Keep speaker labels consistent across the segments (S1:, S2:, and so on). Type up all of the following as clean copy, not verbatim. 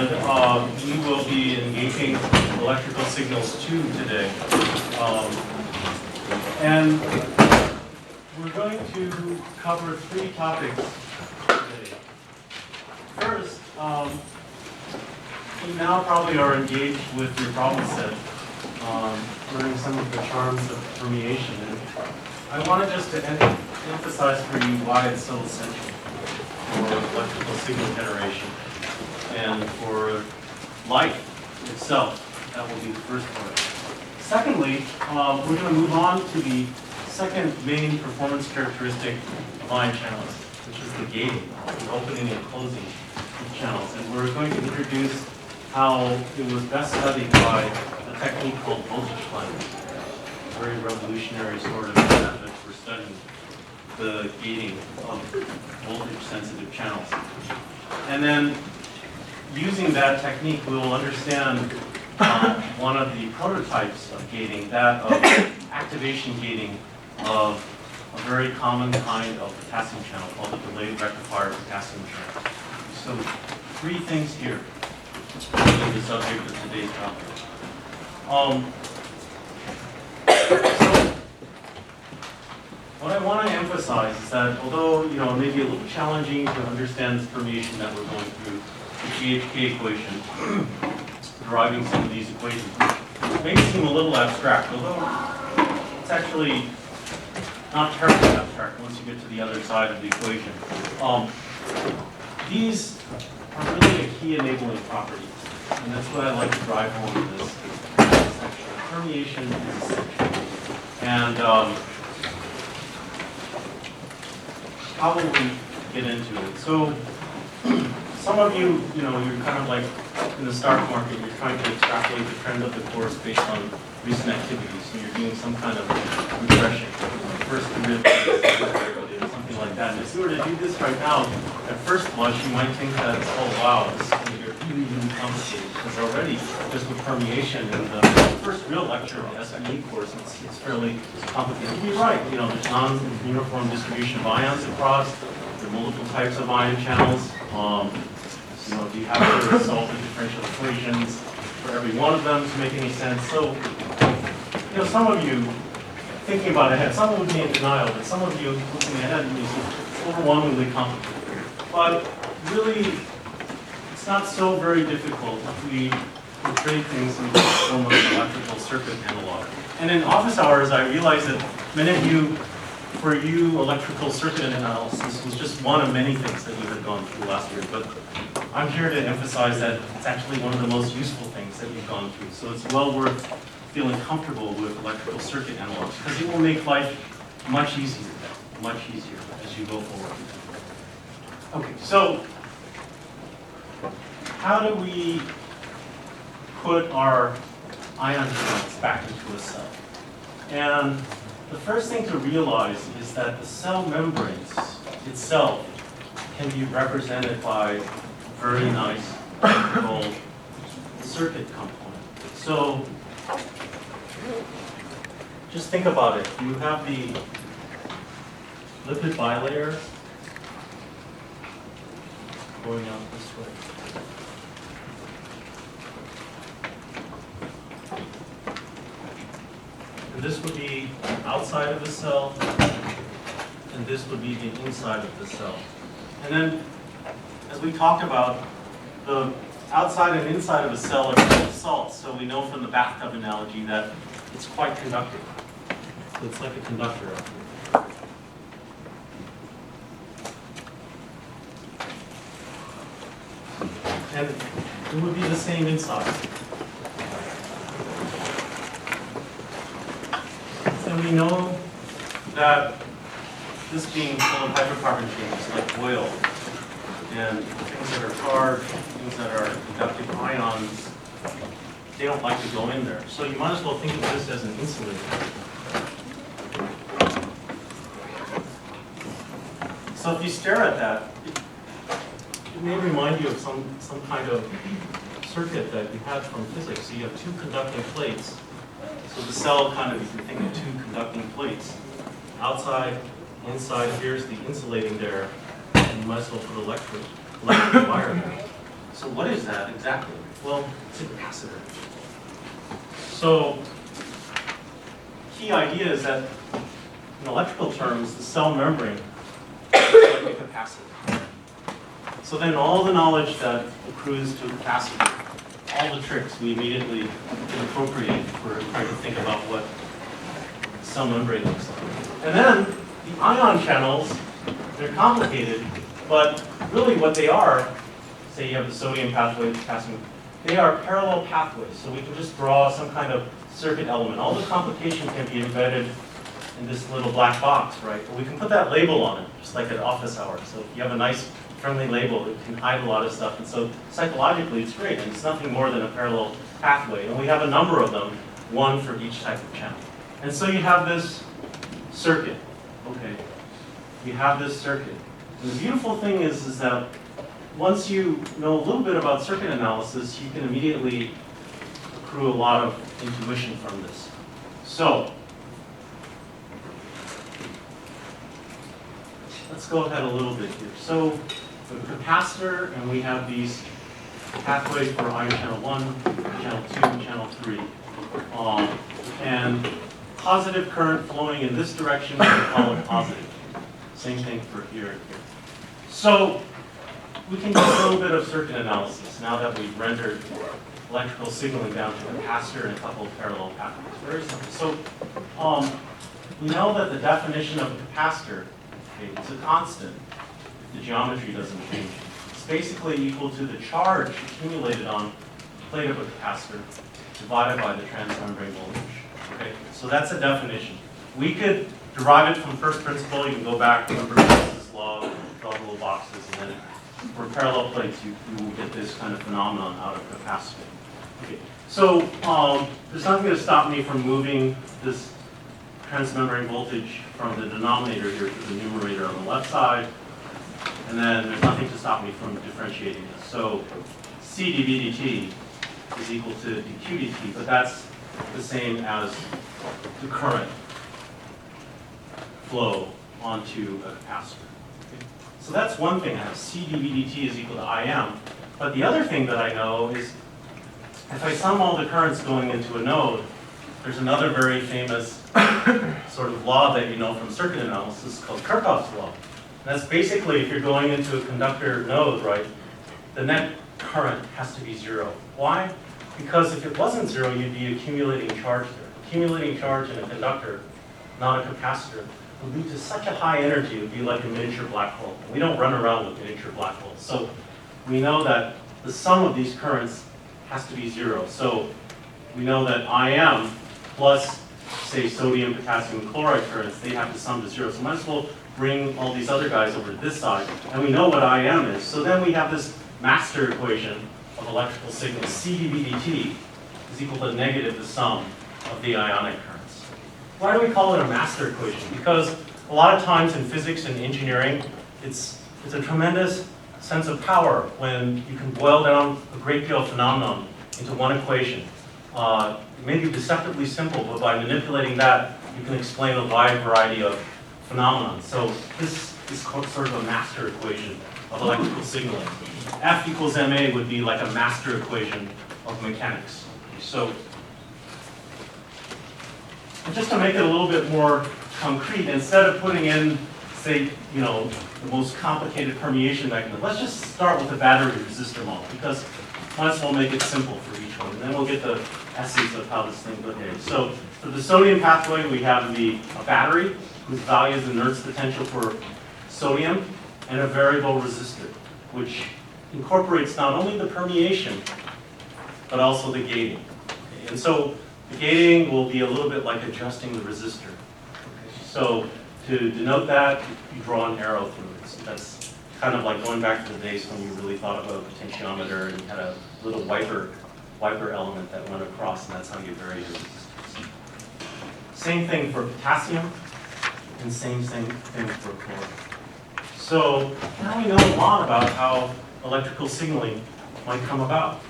S1: and we will be engaging electrical signals 2 today. And we're going to cover 3 topics today. First, you now probably are engaged with your problem set, learning some of the charms of permeation. And I wanted just to emphasize for you why it's so essential for electrical signal generation and for light itself. That will be the first part. Secondly, we're going to move on to the second main performance characteristic of ion channels, which is the gating, the opening and closing of channels. And we're going to introduce how it was best studied by a technique called voltage climbing, a very revolutionary sort of method for studying the gating of voltage-sensitive channels. And then, using that technique, we will understand one of the prototypes of gating, that of activation gating of a very common kind of potassium channel called the delayed rectifier potassium channel. So 3 things here will be the subject of today's topic. So what I want to emphasize is that although it may be a little challenging to understand this permeation that we're going through, the GHK equation, deriving some of these equations, it may seem a little abstract, although it's actually not terribly abstract once you get to the other side of the equation. These are really a key enabling property, and that's what I like to drive home in this section. Permeation is essential. And how will we get into it? So, some of you, you're kind of like in the stock market, you're trying to extrapolate the trend of the course based on recent activities. So you're doing some kind of regression. First derivative, something like that. And if you were to do this right now, at first blush, you might think that, oh wow, this is going to get really, really complicated. Because already, just with permeation in the first real lecture of the SME course, it's fairly complicated. You're right, there's non-uniform distribution of ions across. There are multiple types of ion channels. You have to solve the differential equations for every one of them to make any sense. So, some of you thinking about ahead, some would be in denial, but some of you looking ahead, it's overwhelmingly complicated. But really, it's not so very difficult if we portray things in the form of an electrical circuit analog. And in office hours, I realized that many of you, for you, electrical circuit analysis was just one of many things that you had gone through last year. But I'm here to emphasize that it's actually one of the most useful things that you've gone through. So it's well worth feeling comfortable with electrical circuit analogs, because it will make life much easier as you go forward. Okay, so how do we put our ion channels back into a cell? And the first thing to realize is that the cell membranes itself can be represented by a very nice electrical circuit component. So just think about it. You have the lipid bilayer going out this way. And this would be outside of the cell, and this would be the inside of the cell. And then, as we talked about, the outside and inside of a cell are both salts, so we know from the bathtub analogy that it's quite conductive. So it's like a conductor up here. And it would be the same inside. And we know that this being full of hydrocarbon chains like oil, and things that are charged, things that are conductive ions, they don't like to go in there. So you might as well think of this as an insulator. So if you stare at that, it may remind you of some kind of circuit that you had from physics. So you have 2 conducting plates. So the cell kind of, if you're thinking of 2 conducting plates. Outside, inside, here's the insulating there. And you might as well put electric wire there. So what is that exactly? Well, it's a capacitor. So key idea is that in electrical terms, the cell membrane is like a capacitor. So then all the knowledge that accrues to a capacitor, all the tricks we immediately can appropriate if we're trying to think about what cell membrane looks like. And then the ion channels, they're complicated, but really what they are, say you have the sodium pathway, the potassium, they are parallel pathways. So we can just draw some kind of circuit element. All the complication can be embedded in this little black box, right? But we can put that label on it, just like at office hours. So if you have a nice, friendly label, it can hide a lot of stuff. And so psychologically, it's great. And it's nothing more than a parallel pathway. And we have a number of them, one for each type of channel. And so you have this circuit. Okay, you have this circuit. And the beautiful thing is that once you know a little bit about circuit analysis, you can immediately accrue a lot of intuition from this. So let's go ahead a little bit here. So the capacitor, and we have these pathways for ion channel 1, channel 2, channel 3. And positive current flowing in this direction, we call it positive. Same thing for here and here. So we can do a little bit of circuit analysis now that we've rendered electrical signaling down to capacitor and a couple of parallel pathways. Very simple. So we know that the definition of a capacitor, okay, is a constant if the geometry doesn't change. It's basically equal to the charge accumulated on the plate of a capacitor divided by the transmembrane voltage. Okay, so that's a definition. We could derive it from first principle. You can go back, remember this law, draw little boxes, and then for parallel plates, you will get this kind of phenomenon out of capacity. Okay, so there's nothing to stop me from moving this transmembrane voltage from the denominator here to the numerator on the left side, and then there's nothing to stop me from differentiating this. So C dV dt is equal to dq dt, but that's the same as the current flow onto a capacitor. Okay? So that's one thing. I have C dV dt is equal to Im. But the other thing that I know is if I sum all the currents going into a node, there's another very famous sort of law that you know from circuit analysis called Kirchhoff's law. And that's basically if you're going into a conductor node, right, the net current has to be zero. Why? Because if it wasn't zero, you'd be accumulating charge there. Accumulating charge in a conductor, not a capacitor, would lead to such a high energy, it would be like a miniature black hole. We don't run around with miniature black holes. So we know that the sum of these currents has to be zero. So we know that Im plus, say, sodium, potassium, chloride currents, they have to sum to zero. So might as well bring all these other guys over to this side. And we know what Im is. So then we have this master equation of electrical signal, C dV dt is equal to negative the sum of the ionic currents. Why do we call it a master equation? Because a lot of times in physics and engineering, it's a tremendous sense of power when you can boil down a great deal of phenomenon into one equation. It may be deceptively simple, but by manipulating that, you can explain a wide variety of phenomena. So this is sort of a master equation of electrical signaling. F equals ma would be like a master equation of mechanics. So just to make it a little bit more concrete, instead of putting in, say, you know, the most complicated permeation mechanism, let's just start with the battery resistor model, because might as well make it simple for each one, and then we'll get the essence of how this thing behaves. So for the sodium pathway, we have a battery whose value is the Nernst potential for sodium, and a variable resistor, which incorporates not only the permeation, but also the gating. Okay? And so the gating will be a little bit like adjusting the resistor. Okay? So to denote that, you draw an arrow through it. So that's kind of like going back to the days when you really thought about a potentiometer and you had a little wiper element that went across, and that's how you vary your resistance. Same thing for potassium, and same thing for chlorine. So now we know a lot about how electrical signaling might come about.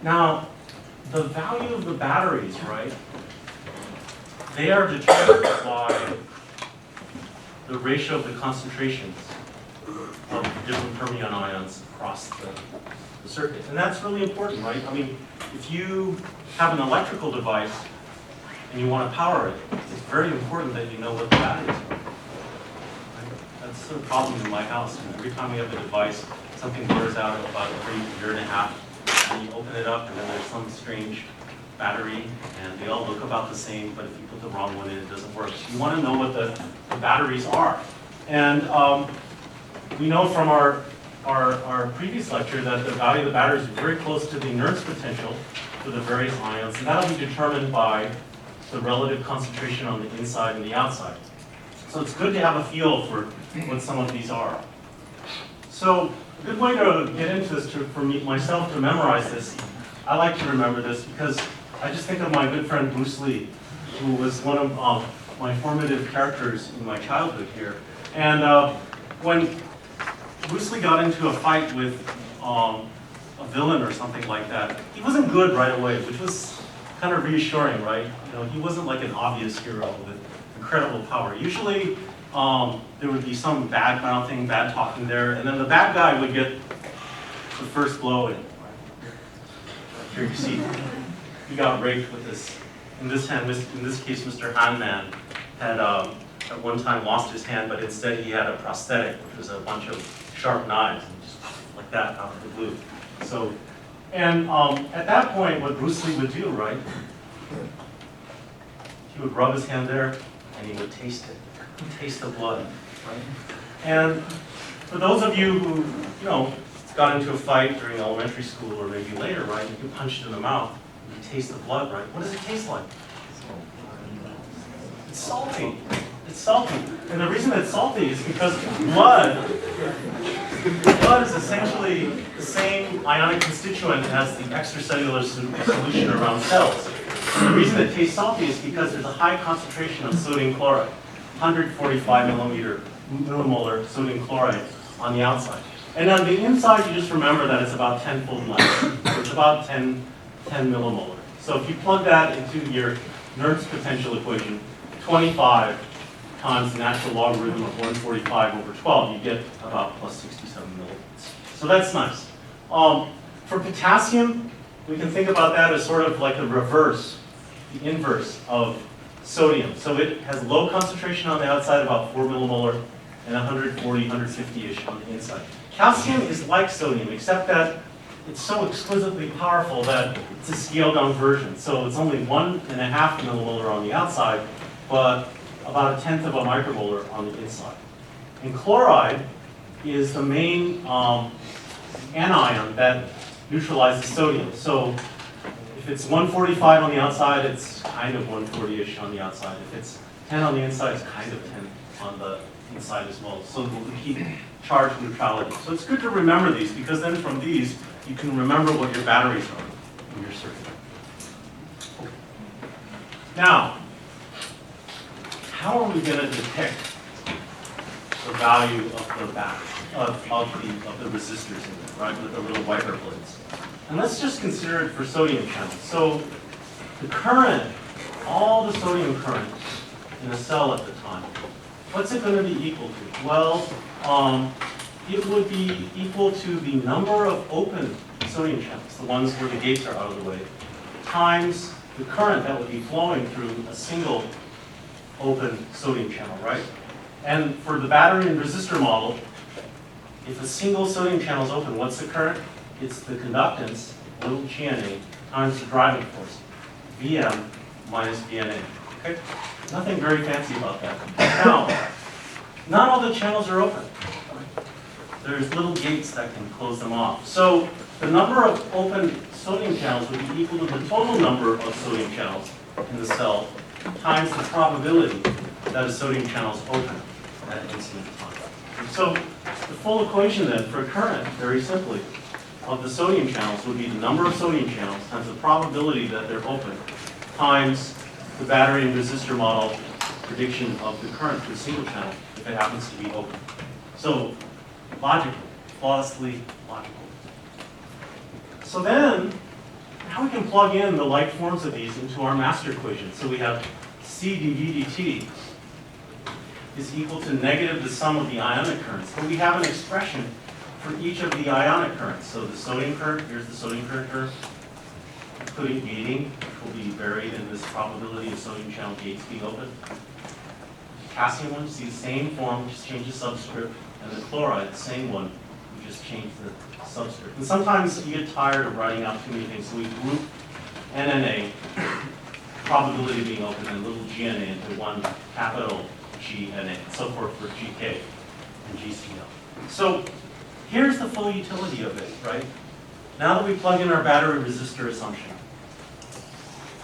S1: Now, the value of the batteries, right? They are determined by the ratio of the concentrations of different fermion ions across the circuit. And that's really important, right? I mean, if you have an electrical device and you want to power it, it's very important that you know what the batteries are. Right? That's the problem in my house. Every time we have a device, something blurs out at about every year and a half, and you open it up, and then there's some strange battery, and they all look about the same, but if you put the wrong one in, it doesn't work. So you want to know what the batteries are. And we know from our previous lecture that the value of the batteries is very close to the inerence potential for the various ions, and that'll be determined by the relative concentration on the inside and the outside. So it's good to have a feel for what some of these are. So a good way to get into this, for myself to memorize this, I like to remember this because I just think of my good friend Bruce Lee, who was one of my formative characters in my childhood here. And when Bruce Lee got into a fight with a villain or something like that, he wasn't good right away, which was kind of reassuring, right? You know, he wasn't like an obvious hero with incredible power. Usually, there would be some bad mouthing, bad talking there, and then the bad guy would get the first blow in. Here you see, he got raped with this. In this case, Mr. Hanman had at one time lost his hand, but instead he had a prosthetic, which was a bunch of sharp knives, and just like that out of the blue. So, and at that point, what Bruce Lee would do, right? He would rub his hand there, and he would taste it. Taste the blood, right? And for those of you who, you know, got into a fight during elementary school or maybe later, right? You get punched in the mouth, and you taste the blood, right? What does it taste like? It's salty. It's salty. And the reason it's salty is because blood is essentially the same ionic constituent as the extracellular solution around cells. And the reason it tastes salty is because there's a high concentration of sodium chloride, 145 millimolar sodium chloride on the outside. And on the inside, you just remember that it's about 10-fold less. So it's about 10 millimolar. So if you plug that into your Nernst potential equation, 25 times the natural logarithm of 145 over 12, you get about plus 67 millivolts. So that's nice. For potassium, we can think about that as sort of like the reverse, the inverse of sodium. So it has low concentration on the outside, about 4 millimolar, and 140, 150-ish on the inside. Calcium is like sodium, except that it's so exquisitely powerful that it's a scaled-down version. So it's only 1.5 millimolar on the outside, but about 1/10 of a micromolar on the inside. And chloride is the main anion that neutralizes sodium. So if it's 145 on the outside, it's kind of 140-ish on the outside. If it's 10 on the inside, it's kind of 10 on the inside as well. So we keep charge neutrality. So it's good to remember these, because then from these, you can remember what your batteries are in your circuit. Now, how are we going to detect the value of the battery, of the resistors in it, right, with the little wiper blades? And let's just consider it for sodium channels. So the current, all the sodium current in a cell at the time, what's it going to be equal to? Well, it would be equal to the number of open sodium channels, the ones where the gates are out of the way, times the current that would be flowing through a single open sodium channel, right? And for the battery and resistor model, if a single sodium channel is open, what's the current? It's the conductance, little GNA, times the driving force, Vm minus VNA, okay? Nothing very fancy about that. Now, not all the channels are open. There's little gates that can close them off. So the number of open sodium channels would be equal to the total number of sodium channels in the cell times the probability that a sodium channel is open at an instant time. So the full equation then for current, very simply, of the sodium channels would be the number of sodium channels times the probability that they're open times the battery and resistor model prediction of the current to a single channel if it happens to be open. So logical, flawlessly logical. So then, now we can plug in the like forms of these into our master equation. So we have C dV dt is equal to negative the sum of the ionic currents. But we have an expression for each of the ionic currents. So the sodium current, here's the sodium current curve, including gating, which will be buried in this probability of sodium channel gates being open. Potassium one, you see the same form, just change the subscript, and the chloride, the same one, we just change the subscript. And sometimes you get tired of writing out too many things, so we group NNA, probability of being open, and little GNA into one capital GNA, and so forth for GK and GCL. So here's the full utility of it, right? Now that we plug in our battery resistor assumption,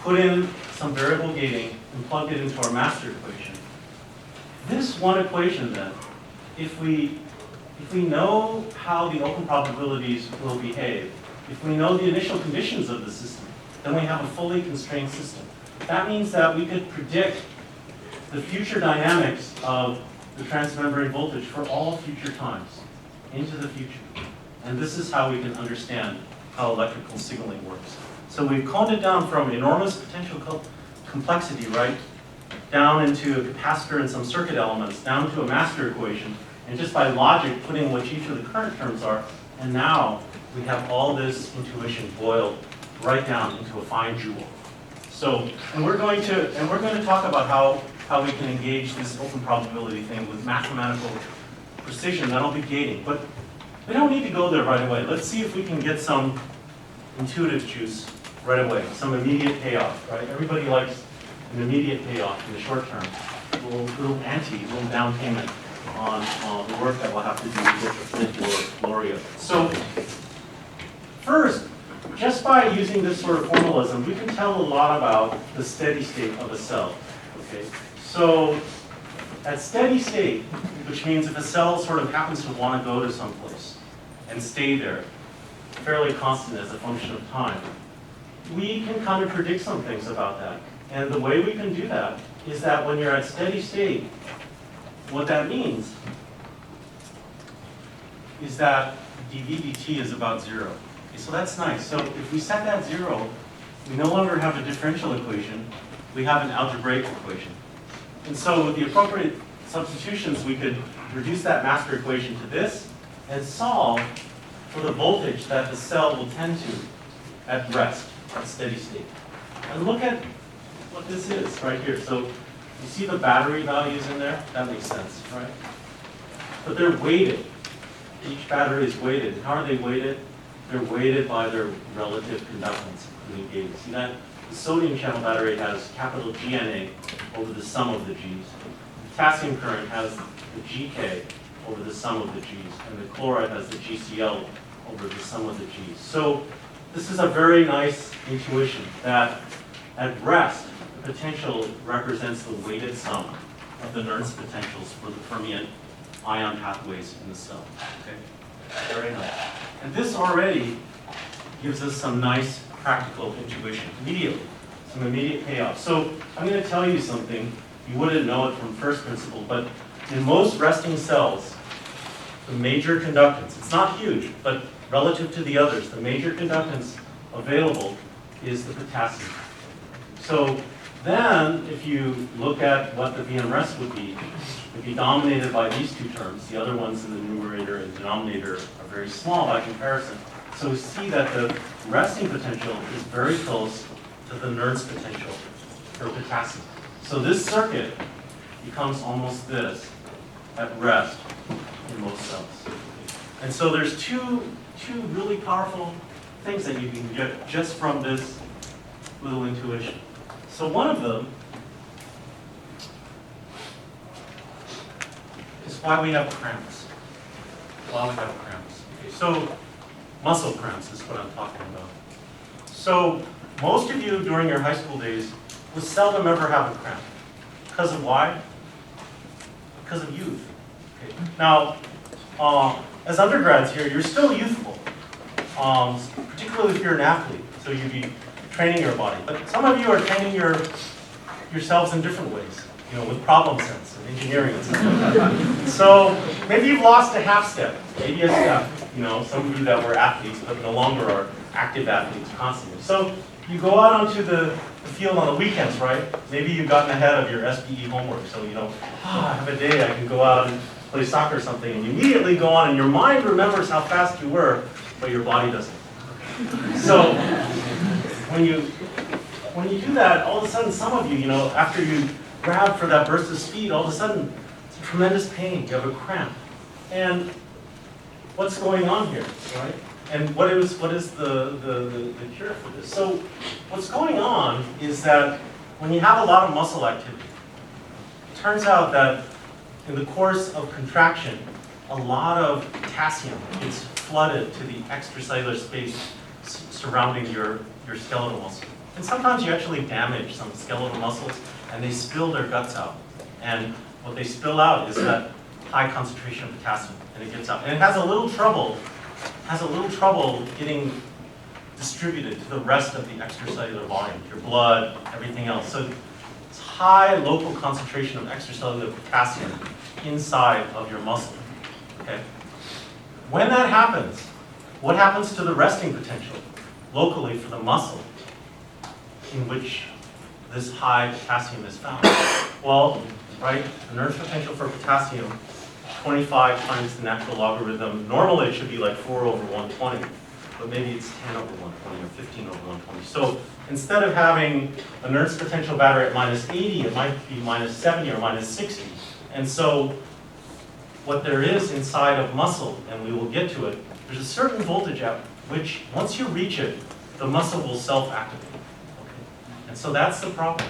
S1: put in some variable gating, and plug it into our master equation. This one equation then, if we know how the open probabilities will behave, if we know the initial conditions of the system, then we have a fully constrained system. That means that we could predict the future dynamics of the transmembrane voltage for all future times, into the future. And this is how we can understand how electrical signaling works. So we've coned it down from enormous potential complexity, right, down into a capacitor and some circuit elements, down to a master equation, and just by logic putting what each of the current terms are, and now we have all this intuition boiled right down into a fine jewel. So, and we're going to talk about how we can engage this open probability thing with mathematical precision. That'll be gating, but we don't need to go there right away. Let's see if we can get some intuitive juice right away, some immediate payoff, right? Everybody likes an immediate payoff in the short term, a little down payment on the work that we'll have to do to get the full glory of it. So first, just by using this sort of formalism, we can tell a lot about the steady state of a cell. Okay, so at steady state, which means if a cell sort of happens to want to go to someplace and stay there, fairly constant as a function of time, we can kind of predict some things about that. And the way we can do that is that when you're at steady state, what that means is that dV dt is about 0. Okay, so that's nice. So if we set that 0, we no longer have a differential equation, we have an algebraic equation. And so with the appropriate substitutions, we could reduce that master equation to this and solve for the voltage that the cell will tend to at rest, at steady state. And look at what this is right here. So you see the battery values in there? That makes sense, right? But they're weighted. Each battery is weighted. How are they weighted? They're weighted by their relative conductance, including gating. See that? The sodium channel battery has capital GNA over the sum of the G's. The potassium current has the GK over the sum of the G's. And the chloride has the GCL over the sum of the G's. So this is a very nice intuition that at rest, the potential represents the weighted sum of the Nernst potentials for the permeant ion pathways in the cell. Okay, very nice. And this already gives us some nice practical intuition immediately, some immediate payoff. So I'm going to tell you something. You wouldn't know it from first principle, but in most resting cells, the major conductance, it's not huge, but relative to the others, the major conductance available is the potassium. So then, if you look at what the VM rest would be, it'd be dominated by these two terms. The other ones in the numerator and denominator are very small by comparison. So we see that the resting potential is very close to the Nernst potential for potassium. So this circuit becomes almost this at rest in most cells. And so there's two really powerful things that you can get just from this little intuition. So one of them is why we have cramps. Why we have cramps. Okay, so muscle cramps is what I'm talking about. So most of you during your high school days will seldom ever have a cramp. Because of why? Because of youth. Okay. Now, as undergrads here, you're still youthful, particularly if you're an athlete. So you'd be training your body. But some of you are training yourselves in different ways, with problem sense and engineering and stuff like that. So maybe you've lost a half step, maybe a step. Some of you that were athletes but no longer are active athletes constantly. So you go out onto the the field on the weekends, right? Maybe you've gotten ahead of your SPE homework, so you know, I have a day I can go out and play soccer or something, and you immediately go on, and your mind remembers how fast you were, but your body doesn't. So when you do that, all of a sudden, some of you, you know, after you grab for that burst of speed, all of a sudden, it's a tremendous pain. You have a cramp, and what's going on here, right? And what is the cure for this? So what's going on is that when you have a lot of muscle activity, it turns out that in the course of contraction, a lot of potassium gets flooded to the extracellular space surrounding your skeletal muscle. And sometimes you actually damage some skeletal muscles and they spill their guts out. And what they spill out is that high concentration of potassium, and it gets out. And it has a little trouble getting distributed to the rest of the extracellular volume, your blood, everything else. So it's high local concentration of extracellular potassium inside of your muscle. Okay? When that happens, what happens to the resting potential locally for the muscle in which this high potassium is found? Well, right, the nerve potential for potassium, 25 times the natural logarithm. Normally it should be like 4 over 120, but maybe it's 10 over 120 or 15 over 120. So instead of having a Nernst potential battery at minus 80, it might be minus 70 or minus 60. And so what there is inside of muscle, and we will get to it, there's a certain voltage at which, once you reach it, the muscle will self-activate. Okay? And so that's the problem.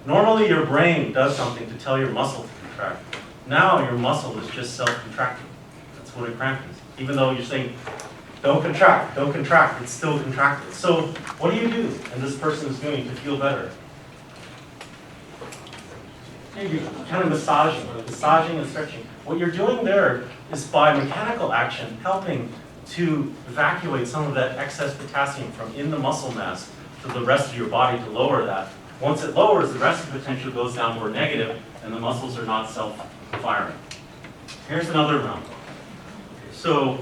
S1: Normally your brain does something to tell your muscle to contract. Now your muscle is just self-contracting. That's what a cramp is. Even though you're saying, don't contract, it's still contracted. So what do you do, and this person is doing to feel better? You're kind of massaging and stretching. What you're doing there is by mechanical action helping to evacuate some of that excess potassium from in the muscle mass to the rest of your body to lower that. Once it lowers, the resting potential goes down more negative, and the muscles are not self-firing. Here's another round. So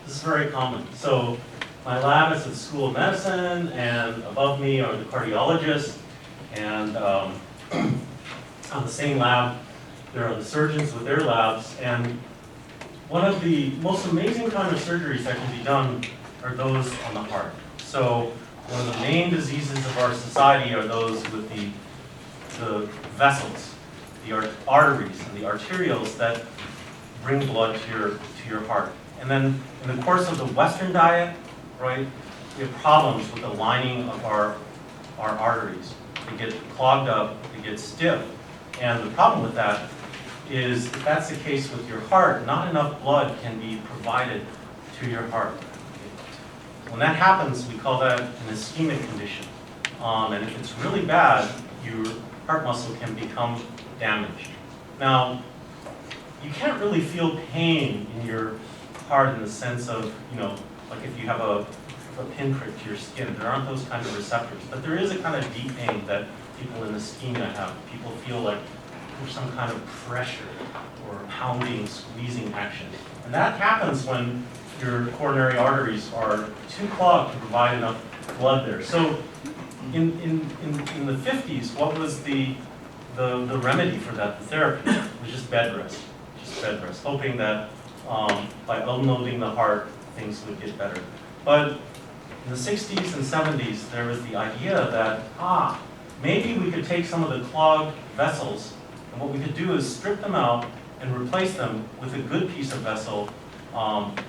S1: this is very common. So my lab is at the School of Medicine, and above me are the cardiologists, and on the same lab, there are the surgeons with their labs, and one of the most amazing kind of surgeries that can be done are those on the heart. So one of the main diseases of our society are those with the vessels, the arteries and the arterioles that bring blood to your heart. And then in the course of the Western diet, right, we have problems with the lining of our arteries. They get clogged up, they get stiff. And the problem with that is, if that's the case with your heart, not enough blood can be provided to your heart. When that happens, we call that an ischemic condition. And if it's really bad, your heart muscle can become damaged. Now, you can't really feel pain in your heart in the sense of, you know, like if you have a pinprick to your skin. There aren't those kind of receptors. But there is a kind of deep pain that people in ischemia have. People feel like there's some kind of pressure or pounding, squeezing action. And that happens when your coronary arteries are too clogged to provide enough blood there. So in the 50s, what was the remedy for that, the therapy? It was just bed rest, hoping that by unloading the heart, things would get better. But in the 60s and 70s, there was the idea that, maybe we could take some of the clogged vessels, and what we could do is strip them out and replace them with a good piece of vessel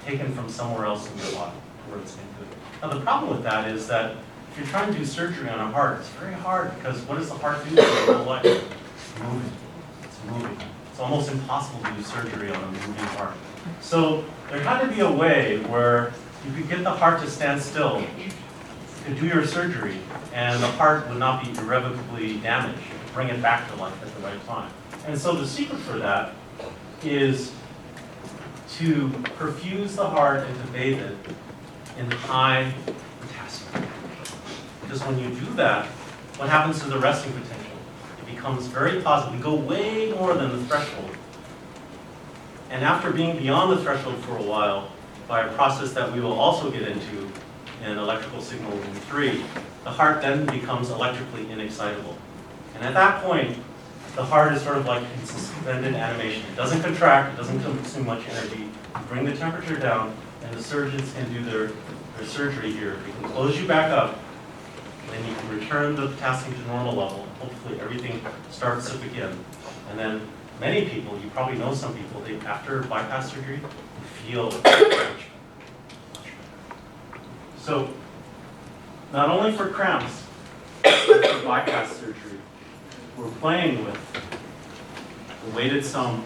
S1: taken from somewhere else in your body where it's been good. Now the problem with that is that if you're trying to do surgery on a heart, it's very hard, because what does the heart do for your whole life? It's moving. It's moving. It's almost impossible to do surgery on a moving heart. So there had to be a way where you could get the heart to stand still, you could do your surgery, and the heart would not be irrevocably damaged. You could bring it back to life at the right time. And so the secret for that is to perfuse the heart and to bathe it in high potassium. Because when you do that, what happens to the resting potential? It becomes very positive. We go way more than the threshold. And after being beyond the threshold for a while, by a process that we will also get into, in electrical signal room 3, the heart then becomes electrically inexcitable. And at that point, the heart is sort of like in suspended animation. It doesn't contract, it doesn't consume much energy. You bring the temperature down, and the surgeons can do their surgery here. They can close you back up, and then you can return the potassium to normal level. Hopefully everything starts up again. And then many people, you probably know some people, they after bypass surgery, feel much better. So, not only for cramps, but for bypass surgery, we're playing with the weighted sum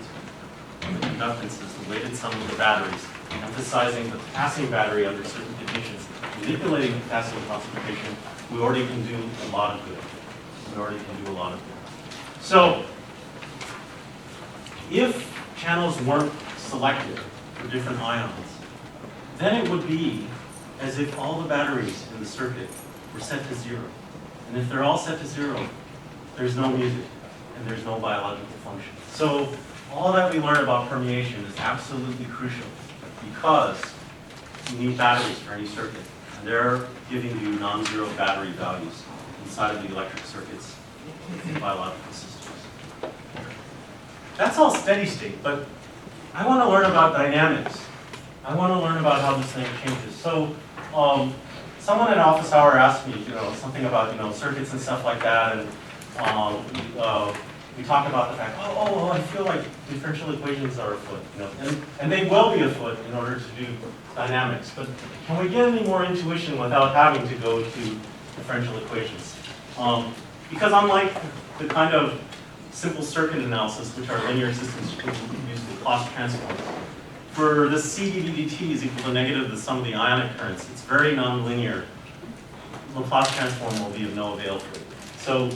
S1: of the conductances, the weighted sum of the batteries, emphasizing the potassium battery under certain conditions, manipulating potassium concentration. We already can do a lot of good. So, if channels weren't selected for different ions, then it would be as if all the batteries in the circuit were set to 0. And if they're all set to 0, there's no music and there's no biological function. So all that we learn about permeation is absolutely crucial because you need batteries for any circuit. And they're giving you non-zero battery values inside of the electric circuits in biological systems. That's all steady state, but I want to learn about dynamics. I want to learn about how this thing changes. So someone at office hour asked me, something about, circuits and stuff like that, and we talked about the fact, I feel like differential equations are afoot, and they will be afoot in order to do dynamics. But can we get any more intuition without having to go to differential equations? Because unlike the kind of simple circuit analysis, which are linear systems use the Laplace transforms, for the c dV/dt is equal to negative the sum of the ionic currents. It's very nonlinear. Laplace transform will be of no avail for it. So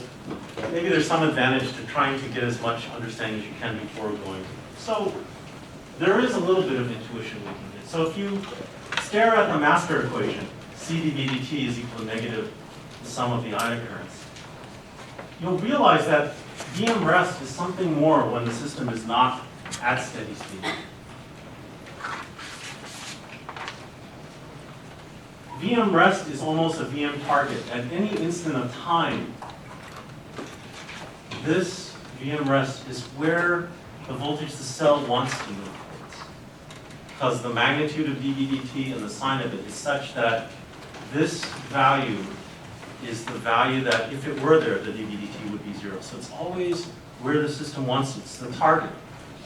S1: maybe there's some advantage to trying to get as much understanding as you can before going. So there is a little bit of intuition we can get. So if you stare at the master equation, c dV/dt is equal to negative the sum of the ionic currents, you'll realize that VM rest is something more when the system is not at steady state. VM rest is almost a VM target. At any instant of time, this VM rest is where the voltage the cell wants to move towards. Because the magnitude of dV/dt and the sign of it is such that this value is the value that, if it were there, the dV/dt would be 0. So it's always where the system wants it. It's the target.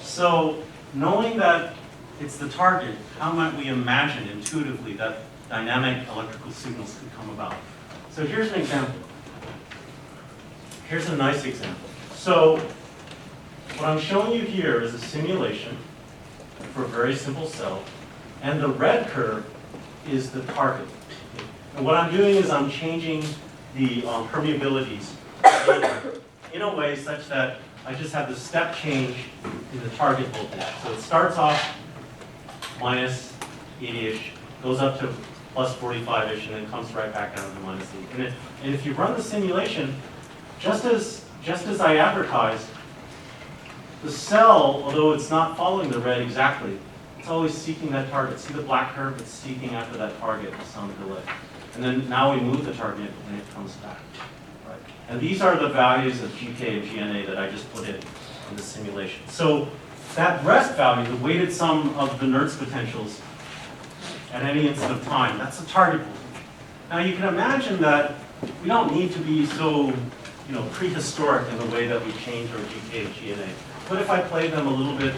S1: So knowing that it's the target, how might we imagine intuitively that dynamic electrical signals could come about? So here's an example. Here's a nice example. So what I'm showing you here is a simulation for a very simple cell, and the red curve is the target. And what I'm doing is I'm changing the permeabilities in a way such that I just have the step change in the target voltage. So it starts off minus 80-ish, goes up to plus 45-ish, and then comes right back down to minus 8. And if you run the simulation, just as I advertised, the cell, although it's not following the red exactly, it's always seeking that target. See the black curve? It's seeking after that target with some delay. And then now we move the target, and it comes back. Right? And these are the values of GK and GNA that I just put in the simulation. So that rest value, the weighted sum of the Nernst potentials at any instant of time, that's the target voltage. Now you can imagine that we don't need to be so prehistoric in the way that we change our GK and GNA. What if I play them a little bit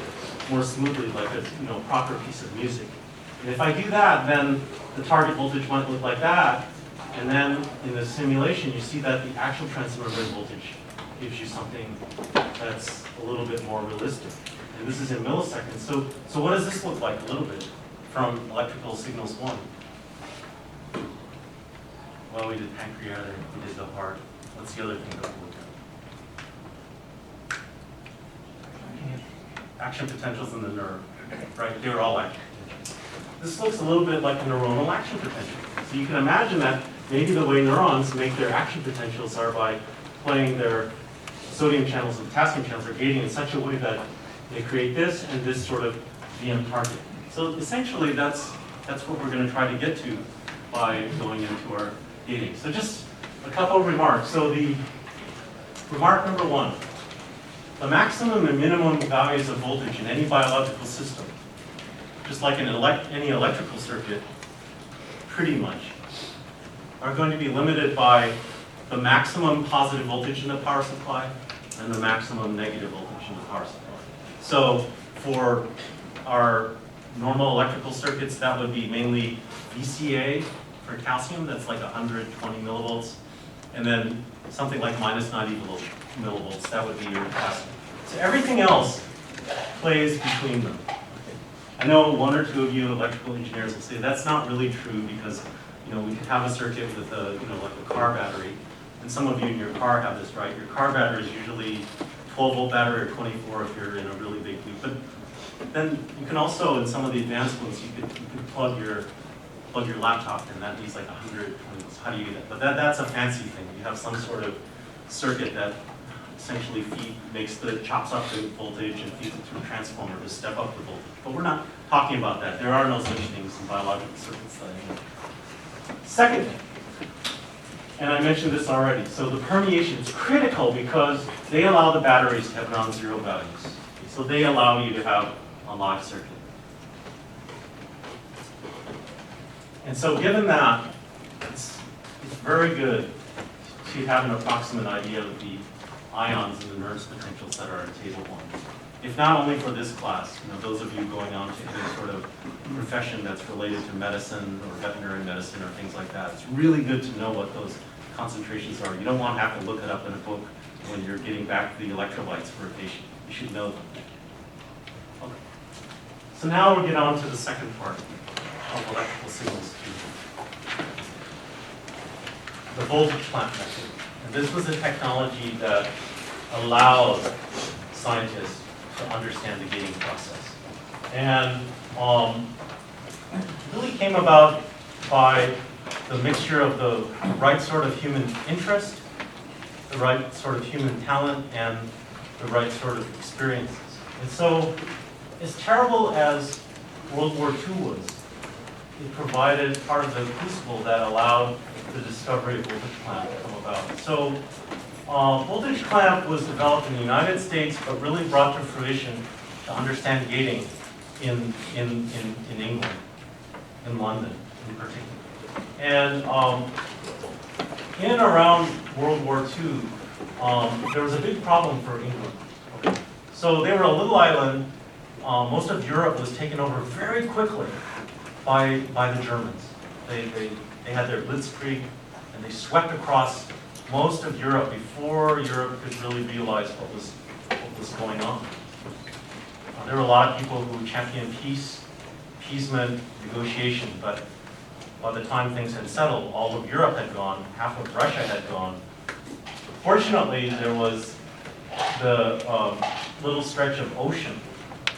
S1: more smoothly, like a proper piece of music? And if I do that, then the target voltage might look like that. And then in the simulation, you see that the actual transmitter voltage gives you something that's a little bit more realistic. And this is in milliseconds. So what does this look like a little bit from electrical signals 1? Well, we did pancreatic, we did the heart. What's the other thing that we looked at? Action potentials in the nerve, right? They were all action potentials. This looks a little bit like a neuronal action potential. So you can imagine that maybe the way neurons make their action potentials are by playing their sodium channels and potassium channels or gating in such a way that they create this and this sort of VM target. So essentially that's what we're going to try to get to by going into our gating. So just a couple of remarks. So the remark number one, the maximum and minimum values of voltage in any biological system, just like in any electrical circuit, pretty much, are going to be limited by the maximum positive voltage in the power supply and the maximum negative voltage in the power supply. So for our normal electrical circuits, that would be mainly VCA for calcium, that's like 120 millivolts, and then something like minus 90 millivolts, that would be your capacity. So everything else plays between them. I know one or two of you electrical engineers will say that's not really true because we could have a circuit with a like a car battery, and some of you in your car have this, right? Your car battery is usually 12-volt battery or 24 if you're in a really big loop. But then you can also, in some of the advanced ones, you could plug your laptop, and that needs like 120 volts. How do you do that? But that's a fancy thing. You have some sort of circuit that essentially chops up the voltage and feeds it through a transformer to step up the voltage. But we're not talking about that. There are no such things in biological circuits that I know. Second thing, and I mentioned this already, so the permeation is critical because they allow the batteries to have non-zero values. So they allow you to have a live circuit. And so given that, it's very good to have an approximate idea of the ions and the Nernst potentials that are in table 1. If not only for this class, those of you going on to any sort of profession that's related to medicine or veterinary medicine or things like that, it's really good to know what those concentrations are. You don't want to have to look it up in a book when you're getting back the electrolytes for a patient. You should know them. Okay. So now we'll get on to the second part of electrical signals. The voltage clamp method. And this was a technology that allowed scientists to understand the gating process. And it really came about by the mixture of the right sort of human interest, the right sort of human talent, and the right sort of experiences. And so, as terrible as World War II was, it provided part of the crucible that allowed the discovery of voltage clamp to come about. So, voltage clamp was developed in the United States, but really brought to fruition to understand gating in England, in London in particular. And in and around World War II, there was a big problem for England. Okay. So they were a little island. Most of Europe was taken over very quickly by the Germans. They had their blitzkrieg, and they swept across most of Europe before Europe could really realize what was going on. There were a lot of people who championed peace, appeasement, negotiation, but by the time things had settled, all of Europe had gone, half of Russia had gone. Fortunately, there was the little stretch of ocean,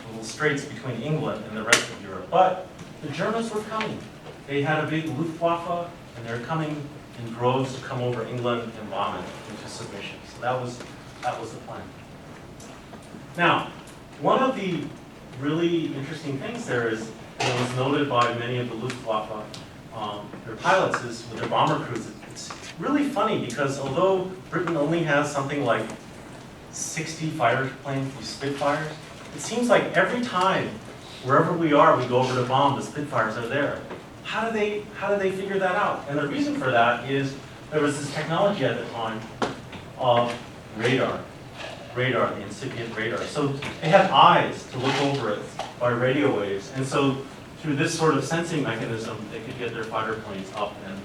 S1: little straits between England and the rest of Europe. But the Germans were coming. They had a big Luftwaffe, and they're coming in droves to come over England and bomb it into submission. So that was the plan. Now, one of the really interesting things there is, it was noted by many of the Luftwaffe, their pilots, is with their bomber crews. It's really funny because although Britain only has something like 60 fighter planes, these Spitfires, it seems like every time, wherever we are, we go over to bomb, the Spitfires are there. How do they figure that out? And the reason for that is there was this technology at the time of radar, the incipient radar. So they had eyes to look over it by radio waves, and so through this sort of sensing mechanism, they could get their fighter planes up and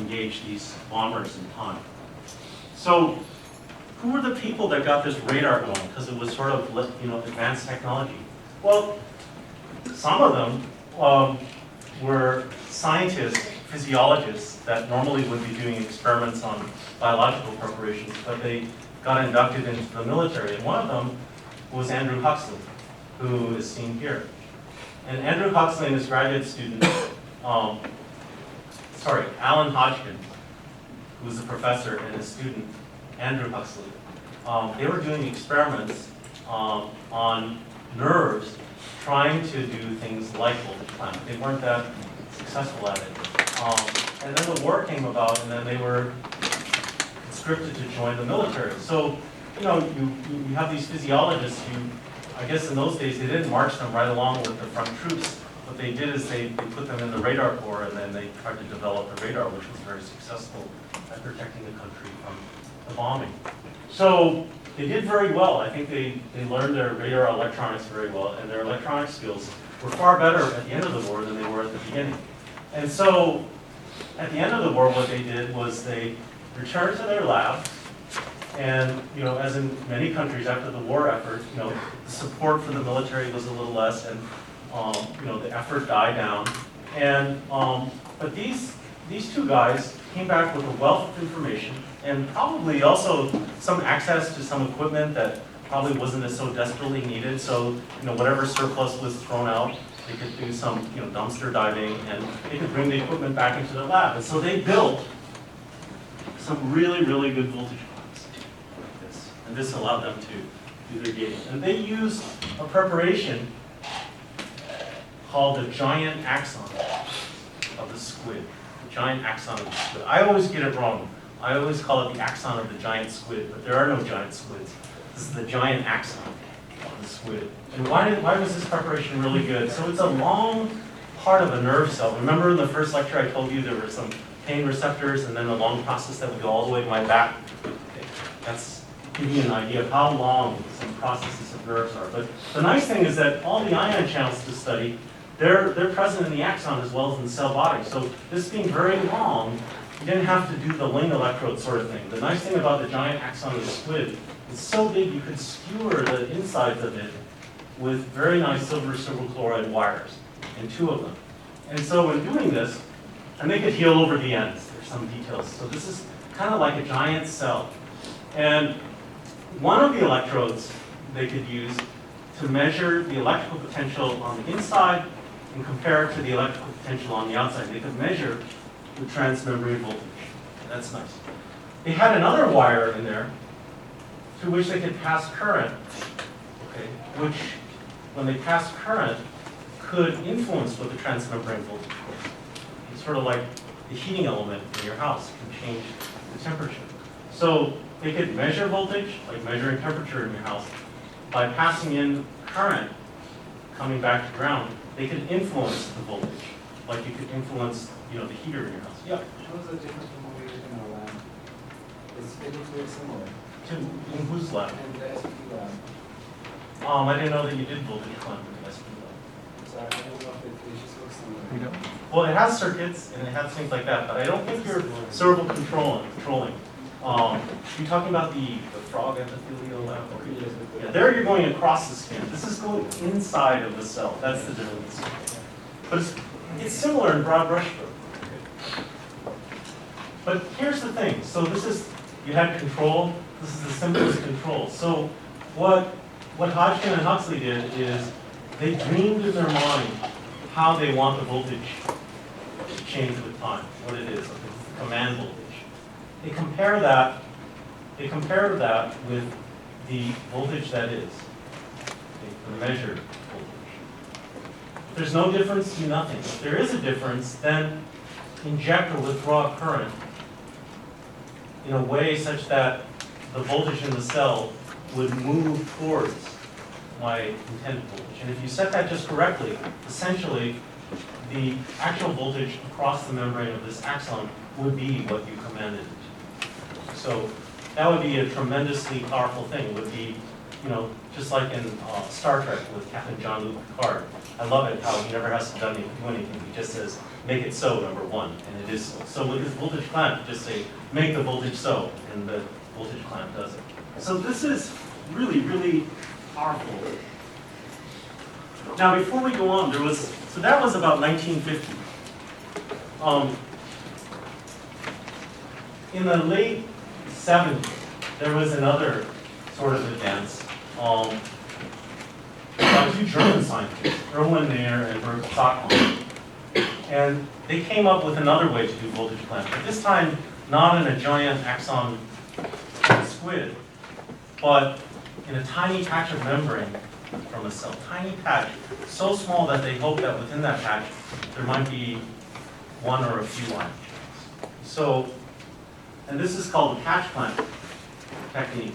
S1: engage these bombers in time. So who were the people that got this radar going? Because it was sort of advanced technology. Well, some of them were scientists, physiologists that normally would be doing experiments on biological preparations, but they got inducted into the military. And one of them was Huxley, who is seen here. And Andrew Huxley and his graduate student, Alan Hodgkin, who was a professor, and his student, Andrew Huxley, they were doing experiments on nerves, trying to do things like voltage clamp. They weren't that successful at it. And then the war came about, and then they were conscripted to join the military. So, you know, you have these physiologists who, I guess in those days, they didn't march them right along with the front troops. What they did is they put them in the radar corps, and then they tried to develop the radar, which was very successful at protecting the country from the bombing. So they did very well. I think they learned their radar electronics very well, and their electronic skills were far better at the end of the war than they were at the beginning. And so at the end of the war, what they did was they returned to their labs, and, you know, as in many countries after the war effort, you know, the support for the military was a little less, and you know, the effort died down. And but these two guys came back with a wealth of information, and probably also some access to some equipment that probably wasn't as so desperately needed. So, you know, whatever surplus was thrown out, they could do some, you know, dumpster diving, and they could bring the equipment back into their lab. And so they built some really, really good voltage clamps like this. And this allowed them to do their gating. And they used a preparation called the giant axon of the squid. The giant axon of the squid. I always get it wrong. I always call it the axon of the giant squid, but there are no giant squids. This is the giant axon of the squid. And why was this preparation really good? So it's a long part of a nerve cell. Remember in the first lecture I told you there were some pain receptors and then a long process that would go all the way to my back? Okay. That's giving you an idea of how long some processes of nerves are. But the nice thing is that all the ion channels to study, they're present in the axon as well as in the cell body. So this being very long, you didn't have to do the ling electrode sort of thing. The nice thing about the giant axon of the squid, it's so big you could skewer the insides of it with very nice silver chloride wires, and 2 of them. And so in doing this, and they could heal over the ends. There's some details. So this is kind of like a giant cell. And one of the electrodes they could use to measure the electrical potential on the inside and compare it to the electrical potential on the outside. They could measure the transmembrane voltage. That's nice. They had another wire in there through which they could pass current, okay, which, when they passed current, could influence what the transmembrane voltage was. It's sort of like the heating element in your house can change the temperature. So they could measure voltage, like measuring temperature in your house, by passing in current coming back to ground. They could influence the voltage, like you could influence, you know, the heater in your house. Yeah.
S2: What was the difference from what we did in our lab? It looks very similar.
S1: In whose lab?
S2: In the SP lab.
S1: I didn't know that you did voltage clamp in the SP lab.
S2: So I don't know if it just looks similar.
S1: Well, it has circuits and it has things like that, but I don't think you're servo controlling. You're talking about the frog epithelial lab? Okay. Yeah, there you're going across the skin. This is going inside of the cell. That's the difference. But it's similar in broad brushstroke. But here's the thing. So this is, you had control. This is the simplest control. So what Hodgkin and Huxley did is they dreamed in their mind how they want the voltage to change with time, what it is, like the command voltage. They compare that with the voltage that is, okay, the measured voltage. If there's no difference, do nothing. If there is a difference, then inject or withdraw current in a way such that the voltage in the cell would move towards my intended voltage. And if you set that just correctly, essentially the actual voltage across the membrane of this axon would be what you commanded it to. So that would be a tremendously powerful thing. It would be, you know, just like in Star Trek with Captain Jean-Luc Picard. I love it how he never has to do anything. He just says, make it so, number 1, and it is so. So with this voltage clamp, you just say, make the voltage so, and the voltage clamp does it. So this is really, really powerful. Now, before we go on, so that was about 1950. In the late 70s, there was another sort of advance by 2 German scientists, Erwin Mayer and Bert Stockholm. And they came up with another way to do voltage clamp, but this time not in a giant axon squid, but in a tiny patch of membrane from a cell. Tiny patch, so small that they hope that within that patch there might be one or a few ion channels. So, and this is called the patch clamp technique,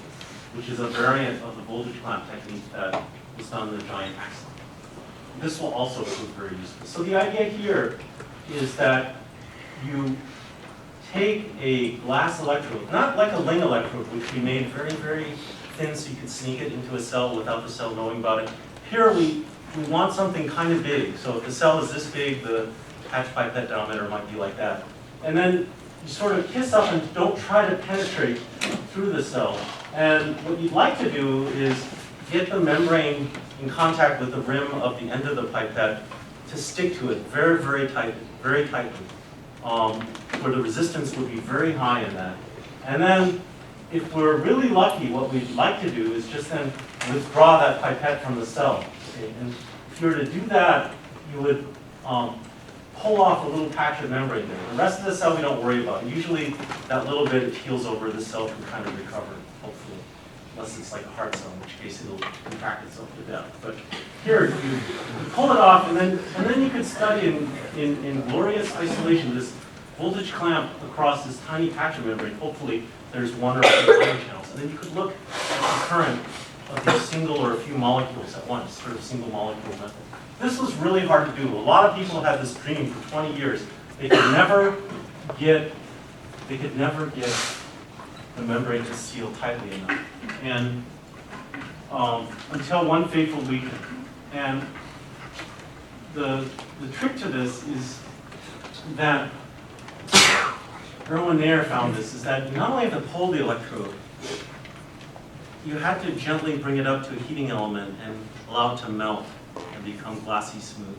S1: which is a variant of the voltage clamp technique that was done in the giant axon. This will also prove very useful. So the idea here is that you take a glass electrode, not like a ring electrode, which we made very, very thin so you could sneak it into a cell without the cell knowing about it. Here we want something kind of big. So if the cell is this big, the patch pipette diameter might be like that. And then you sort of kiss up and don't try to penetrate through the cell. And what you'd like to do is get the membrane in contact with the rim of the end of the pipette to stick to it very, very tightly, where the resistance would be very high in that. And then, if we're really lucky, what we'd like to do is just then withdraw that pipette from the cell. Okay? And if you were to do that, you would pull off a little patch of membrane there. The rest of the cell we don't worry about. Usually that little bit it heals over, the cell can kind of recover, hopefully. Unless it's like a heart cell, in which case it'll contract itself to death. But here, you pull it off, and then you could study in glorious isolation this voltage clamp across this tiny patch of membrane. Hopefully there's one or two ion channels. And then you could look at the current of these single or a few molecules at once, sort of single molecule method. This was really hard to do. A lot of people had this dream for 20 years. They could never get the membrane to seal tightly enough. And until one fateful weekend. And the trick to this is that Erwin Nair found this, is that you not only have to pull the electrode, you had to gently bring it up to a heating element and allow it to melt and become glassy smooth.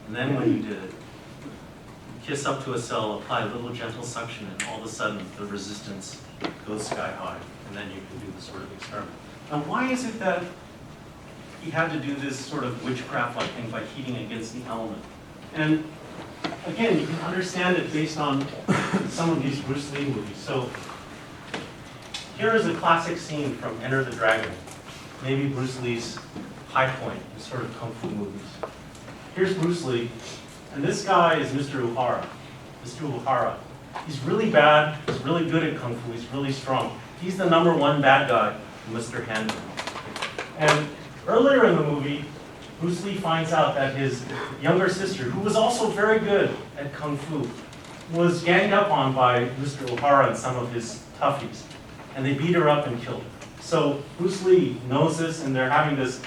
S1: And then when you did it, you kiss up to a cell, apply a little gentle suction, and all of a sudden the resistance goes sky high. And then you can do this sort of experiment. And why is it that you had to do this sort of witchcraft-like thing by heating against the element? And again, you can understand it based on some of these Bruce Lee movies. So here is a classic scene from Enter the Dragon, maybe Bruce Lee's high point in sort of kung fu movies. Here's Bruce Lee, and this guy is Mr. Uhara. Mr. Uhara. He's really bad, he's really good at kung fu, he's really strong. He's the #1 bad guy, Mr. Handman. And earlier in the movie, Bruce Lee finds out that his younger sister, who was also very good at kung fu, was ganged up on by Mr. Uhara and some of his toughies. And they beat her up and killed her. So Bruce Lee knows this, and they're having this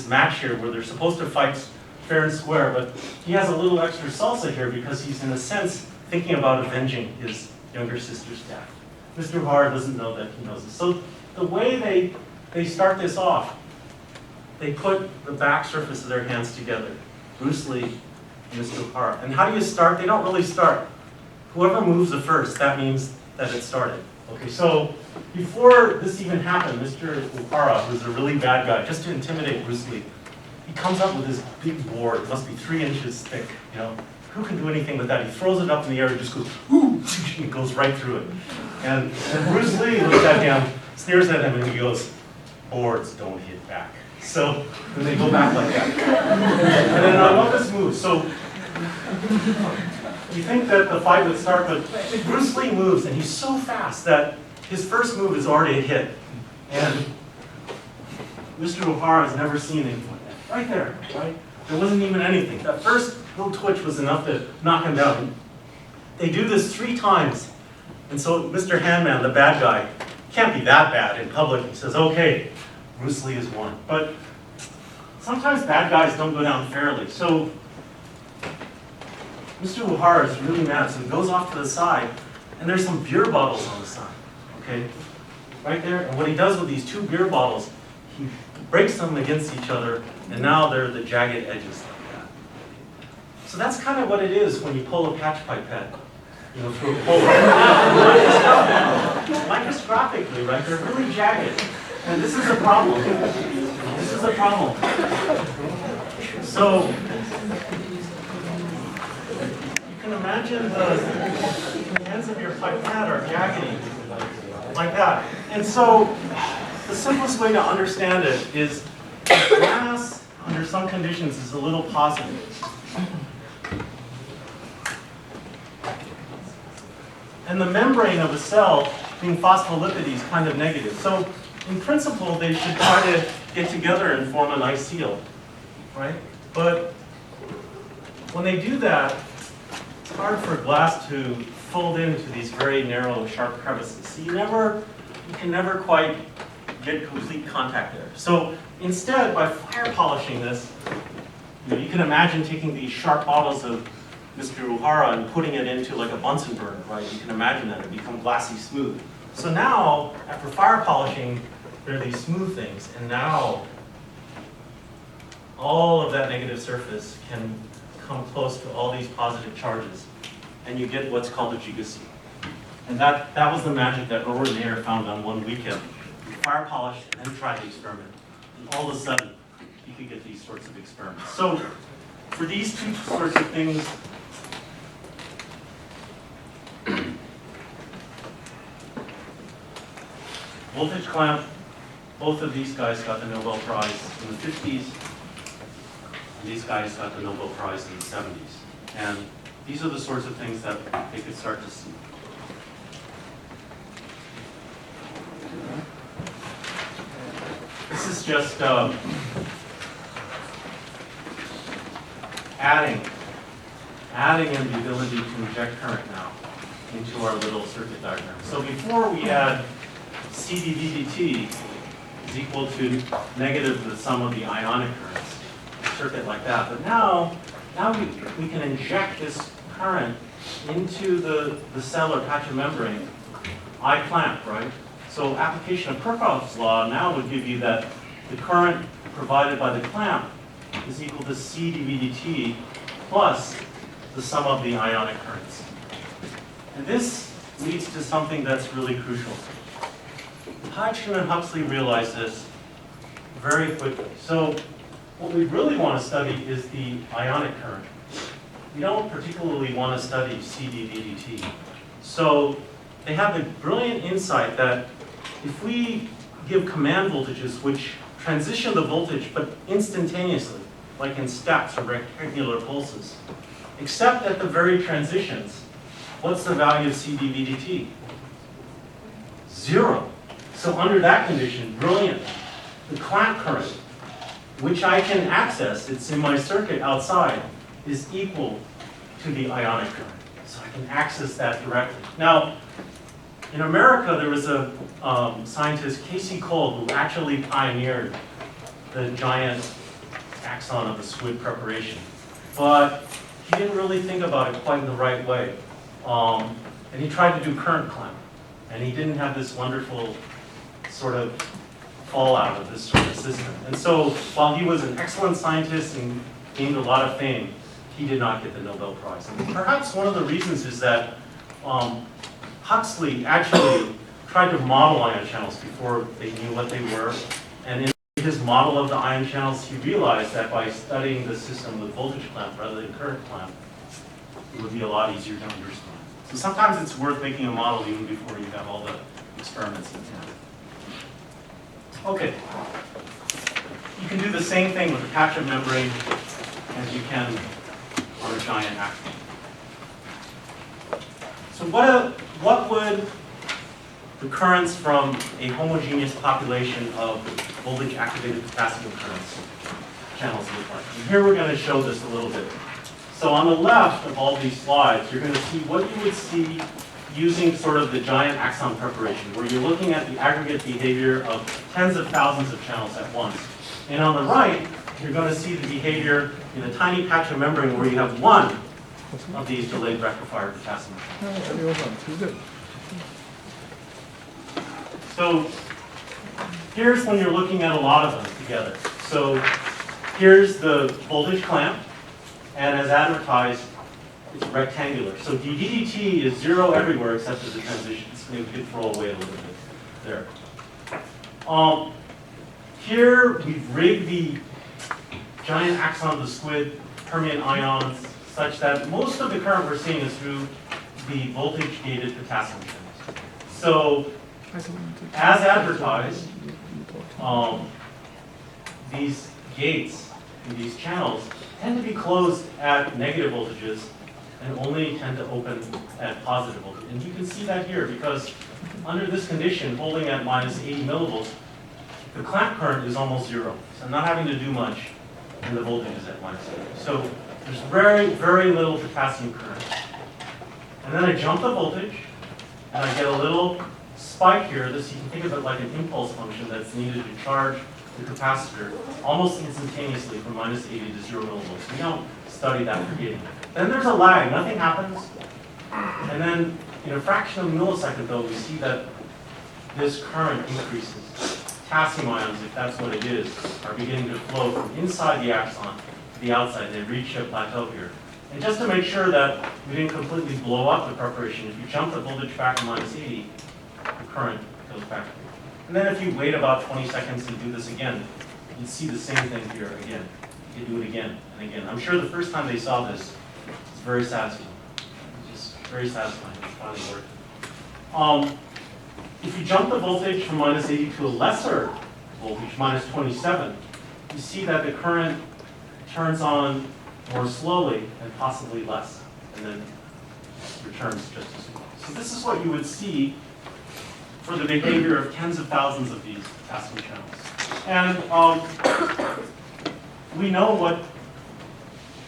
S1: match here where they're supposed to fight fair and square, but he has a little extra salsa here because he's, in a sense, thinking about avenging his younger sister's death. Mr. Uhara doesn't know that he knows this. So the way they start this off, they put the back surface of their hands together, Bruce Lee and Mr. Uhara. And how do you start? They don't really start. Whoever moves the first, that means that it started. Okay, so before this even happened, Mr. Uhara, who's a really bad guy, just to intimidate Bruce Lee, he comes up with this big board. It must be 3 inches thick, you know. Who can do anything with that? He throws it up in the air and just goes, whoo, and goes right through it. And Bruce Lee looks at him, sneers at him, and he goes, boards don't hit back. So then they go back like that. And then I love this move. So you think that the fight would start, but Bruce Lee moves, and he's so fast that his first move is already a hit. And Mr. Uhara has never seen anything like that. Right there, right? There wasn't even anything. That first little twitch was enough to knock him down. They do this 3 times. And so Mr. Handman, the bad guy, can't be that bad in public. He says, okay, Bruce Lee has won. But sometimes bad guys don't go down fairly. So Mr. Uhara is really mad, so he goes off to the side, and there's some beer bottles on the side, okay? Right there. And what he does with these 2 beer bottles, he breaks them against each other, and now they're the jagged edges like that. So that's kind of what it is when you pull a patch pipette, you know, through a hole. Microscopically, right? They're really jagged. And this is a problem. This is a problem. So you can imagine the ends of your pipette are jaggedy, like that. And so the simplest way to understand it is glass, under some conditions, is a little positive. and the membrane of a cell being phospholipid is kind of negative. So in principle, they should try to get together and form a nice seal, right? But when they do that, it's hard for glass to fold into these very narrow, sharp crevices. So you can never quite get complete contact there. So instead, by fire polishing this, you can imagine taking these sharp bottles of Mr. Uhara and putting it into like a Bunsen burner, right? You can imagine that it become glassy smooth. So now, after fire polishing, there are these smooth things, and now all of that negative surface can come close to all these positive charges, and you get what's called a gigaseal. And that was the magic that Erwin Mayer found on one weekend. He fire polished and then tried the experiment, and all of a sudden, you could get these sorts of experiments. So for these two sorts of things, voltage clamp, both of these guys got the Nobel Prize in the 50s. And these guys got the Nobel Prize in the 70s. And these are the sorts of things that they could start to see. This is just adding in the ability to inject current now into our little circuit diagram. So before we had CdVdt is equal to negative the sum of the ionic currents, a circuit like that. But now we can inject this current into the cell or patch of membrane, I clamp, right? So application of Kirchhoff's law now would give you that the current provided by the clamp is equal to C dVdt plus the sum of the ionic currents. And this leads to something that's really crucial. Hodgkin and Huxley realized this very quickly. So what we really want to study is the ionic current. We don't particularly want to study C dVdt. So they have the brilliant insight that if we give command voltages which transition the voltage but instantaneously, like in steps or rectangular pulses, except at the very transitions, what's the value of C dVdt? 0. So under that condition, brilliant, the clamp current, which I can access, it's in my circuit outside, is equal to the ionic current. So I can access that directly. Now, in America, there was a scientist, Casey Cole, who actually pioneered the giant axon of the SWID preparation. But he didn't really think about it quite in the right way. And he tried to do current clamp. And he didn't have this wonderful sort of fallout of this sort of system. And so while he was an excellent scientist and gained a lot of fame, he did not get the Nobel Prize. And perhaps one of the reasons is that Huxley actually tried to model ion channels before they knew what they were. And in his model of the ion channels, he realized that by studying the system with voltage clamp rather than current clamp, it would be a lot easier to understand. So sometimes it's worth making a model even before you have all the experiments in hand. Okay. You can do the same thing with a patch of membrane as you can on a giant axon. So what would the currents from a homogeneous population of voltage-activated capacitive currents channels look like? And here we're going to show this a little bit. So on the left of all these slides, you're going to see what you would see using sort of the giant axon preparation, where you're looking at the aggregate behavior of tens of thousands of channels at once. And on the right, you're going to see the behavior in a tiny patch of membrane where you have one of these delayed rectifier capacitors. So here's when you're looking at a lot of them together. So here's the voltage clamp, and as advertised, it's rectangular. So dVdt is 0 everywhere except at the transitions. Maybe we could throw away a little bit there. Here we've rigged the giant axon of the SQUID permeant ions such that most of the current we're seeing is through the voltage-gated potassium channels. So as advertised, these gates in these channels tend to be closed at negative voltages and only tend to open at positive voltage. And you can see that here because under this condition, holding at minus 80 millivolts, the clamp current is almost zero. So I'm not having to do much, and the voltage is at minus 80. So there's very, very little potassium current. And then I jump the voltage, and I get a little spike here. This, you can think of it like an impulse function that's needed to charge the capacitor almost instantaneously from minus 80 to 0 millivolts. We don't study that for gating. Then there's a lag. Nothing happens. And then in a fraction of a millisecond, though, we see that this current increases. Potassium ions, if that's what it is, are beginning to flow from inside the axon to the outside. They reach a plateau here. And just to make sure that we didn't completely blow up the preparation, if you jump the voltage back to minus 80, the current goes back. And then if you wait about 20 seconds to do this again, you'd see the same thing here again. You do it again and again. I'm sure the first time they saw this, it's very satisfying. It's just very satisfying. It finally worked. If you jump the voltage from minus 80 to a lesser voltage, minus 27, you see that the current turns on more slowly and possibly less, and then returns just as well. So this is what you would see for the behavior of tens of thousands of these potassium channels. And we know what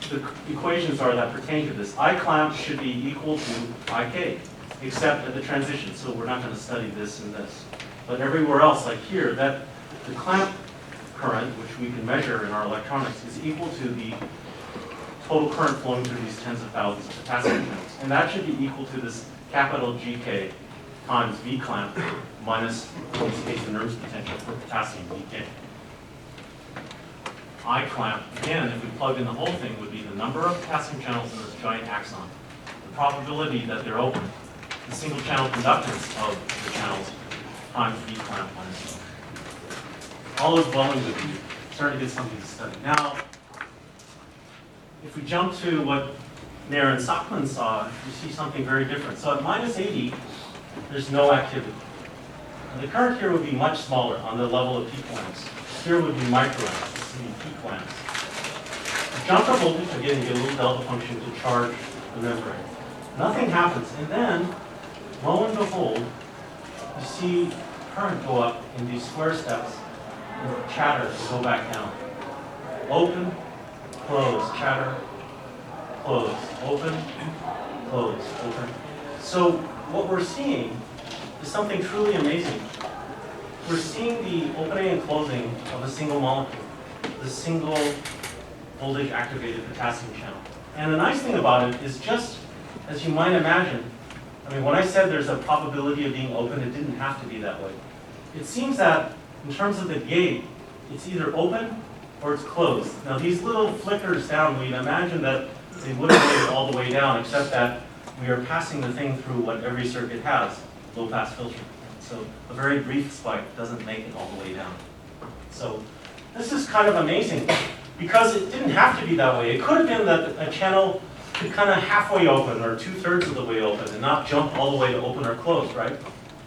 S1: the equations are that pertain to this. I clamp should be equal to IK, except at the transition, so we're not going to study this and this. But everywhere else, like here, that the clamp current, which we can measure in our electronics, is equal to the total current flowing through these tens of thousands of potassium channels. And that should be equal to this capital GK times V clamp minus, in this case, the Nernst potential for potassium VK. I clamp, again, if we plugged in the whole thing, would be the number of potassium channels in this giant axon, the probability that they're open, the single channel conductance of the channels times V clamp minus one. All those volumes would be starting to get something to study. Now, if we jump to what Nair and Sachman saw, you see something very different. So at minus 80, there's no activity. And the current here would be much smaller on the level of peak lamps. Here would be microamps, this would be peak lamps. Jump the voltage, again, you get a little delta function to charge the membrane. Nothing happens, and then, lo and behold, you see current go up in these square steps, and chatter go back down. Open, close, chatter, close, open, close, open. So what we're seeing is something truly amazing. We're seeing the opening and closing of a single molecule, the single voltage activated potassium channel. And the nice thing about it is just as you might imagine, I mean, when I said there's a probability of being open, it didn't have to be that way. It seems that in terms of the gate, it's either open or it's closed. Now these little flickers down, we'd imagine that they wouldn't make it all the way down, except that we are passing the thing through what every circuit has, low-pass filter. So a very brief spike doesn't make it all the way down. So this is kind of amazing, because it didn't have to be that way. It could have been that a channel could kind of halfway open, or 2/3 of the way open, and not jump all the way to open or close, right?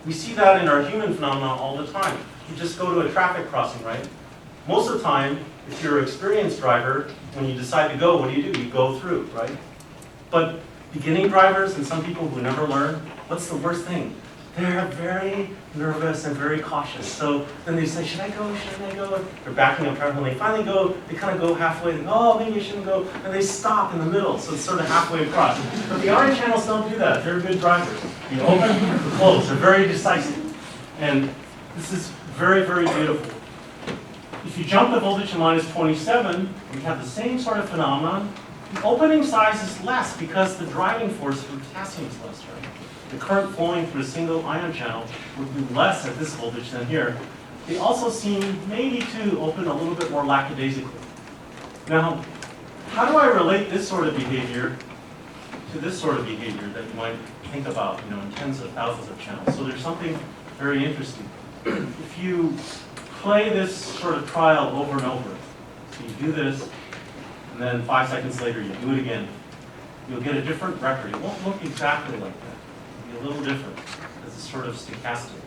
S1: We see that in our human phenomena all the time. You just go to a traffic crossing, right? Most of the time, if you're an experienced driver, when you decide to go, what do? You go through, right? But beginning drivers and some people who never learn, what's the worst thing? They're very nervous and very cautious. So then they say, should I go, shouldn't I go? They're backing up, and when they finally go, they kind of go halfway, they go, oh, maybe I shouldn't go, and they stop in the middle, so it's sort of halfway across. But the ion channels don't do that. They're good drivers. You open, you close. They're very decisive. And this is very, very beautiful. If you jump the voltage to minus 27, we have the same sort of phenomenon. The opening size is less because the driving force for potassium is less, right? The current flowing through a single ion channel would be less at this voltage than here. They also seem maybe to open a little bit more lackadaisically. Now, how do I relate this sort of behavior to this sort of behavior that you might think about, in tens of thousands of channels? So there's something very interesting. If you play this sort of trial over and over, so you do this, and then 5 seconds later you do it again, you'll get a different record. It won't look exactly like that. It'll be a little different, because it's sort of stochastic.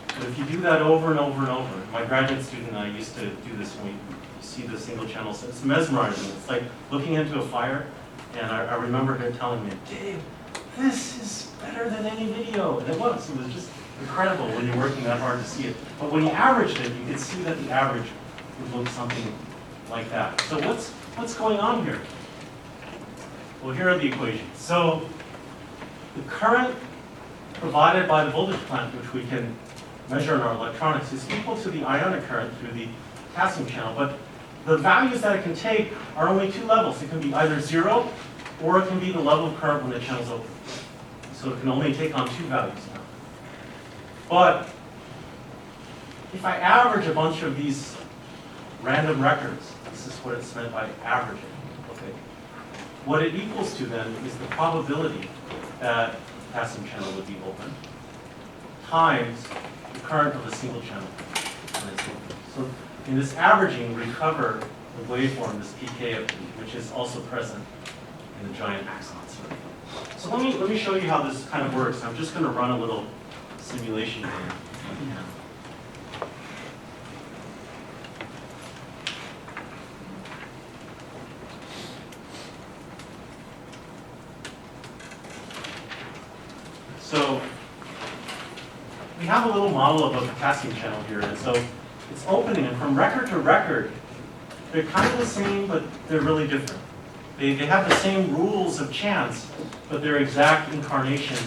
S1: But if you do that over and over and over, my graduate student and I used to do this when we see the single channel set. It's mesmerizing. It's like looking into a fire, And I remember her telling me, Dave, this is better than any video. And it was just incredible when you're working that hard to see it. But when you averaged it, you could see that the average would look something like that. So what's going on here? Well, here are the equations. So the current provided by the voltage plant, which we can measure in our electronics, is equal to the ionic current through the potassium channel. But the values that it can take are only two levels. It can be either 0, or it can be the level of current when the channel's open. So it can only take on two values now. But if I average a bunch of these random records, this is what it's meant by averaging. Okay. What it equals to then is the probability that the potassium channel would be open times the current of a single channel when it's open. So in this averaging, we recover the waveform, this PK, which is also present in the giant axon circuit. So let me show you how this kind of works. I'm just going to run a little simulation here. So we have a little model of a potassium channel here, and so it's opening, and from record to record, they're kind of the same, but they're really different. They have the same rules of chance, but their exact incarnation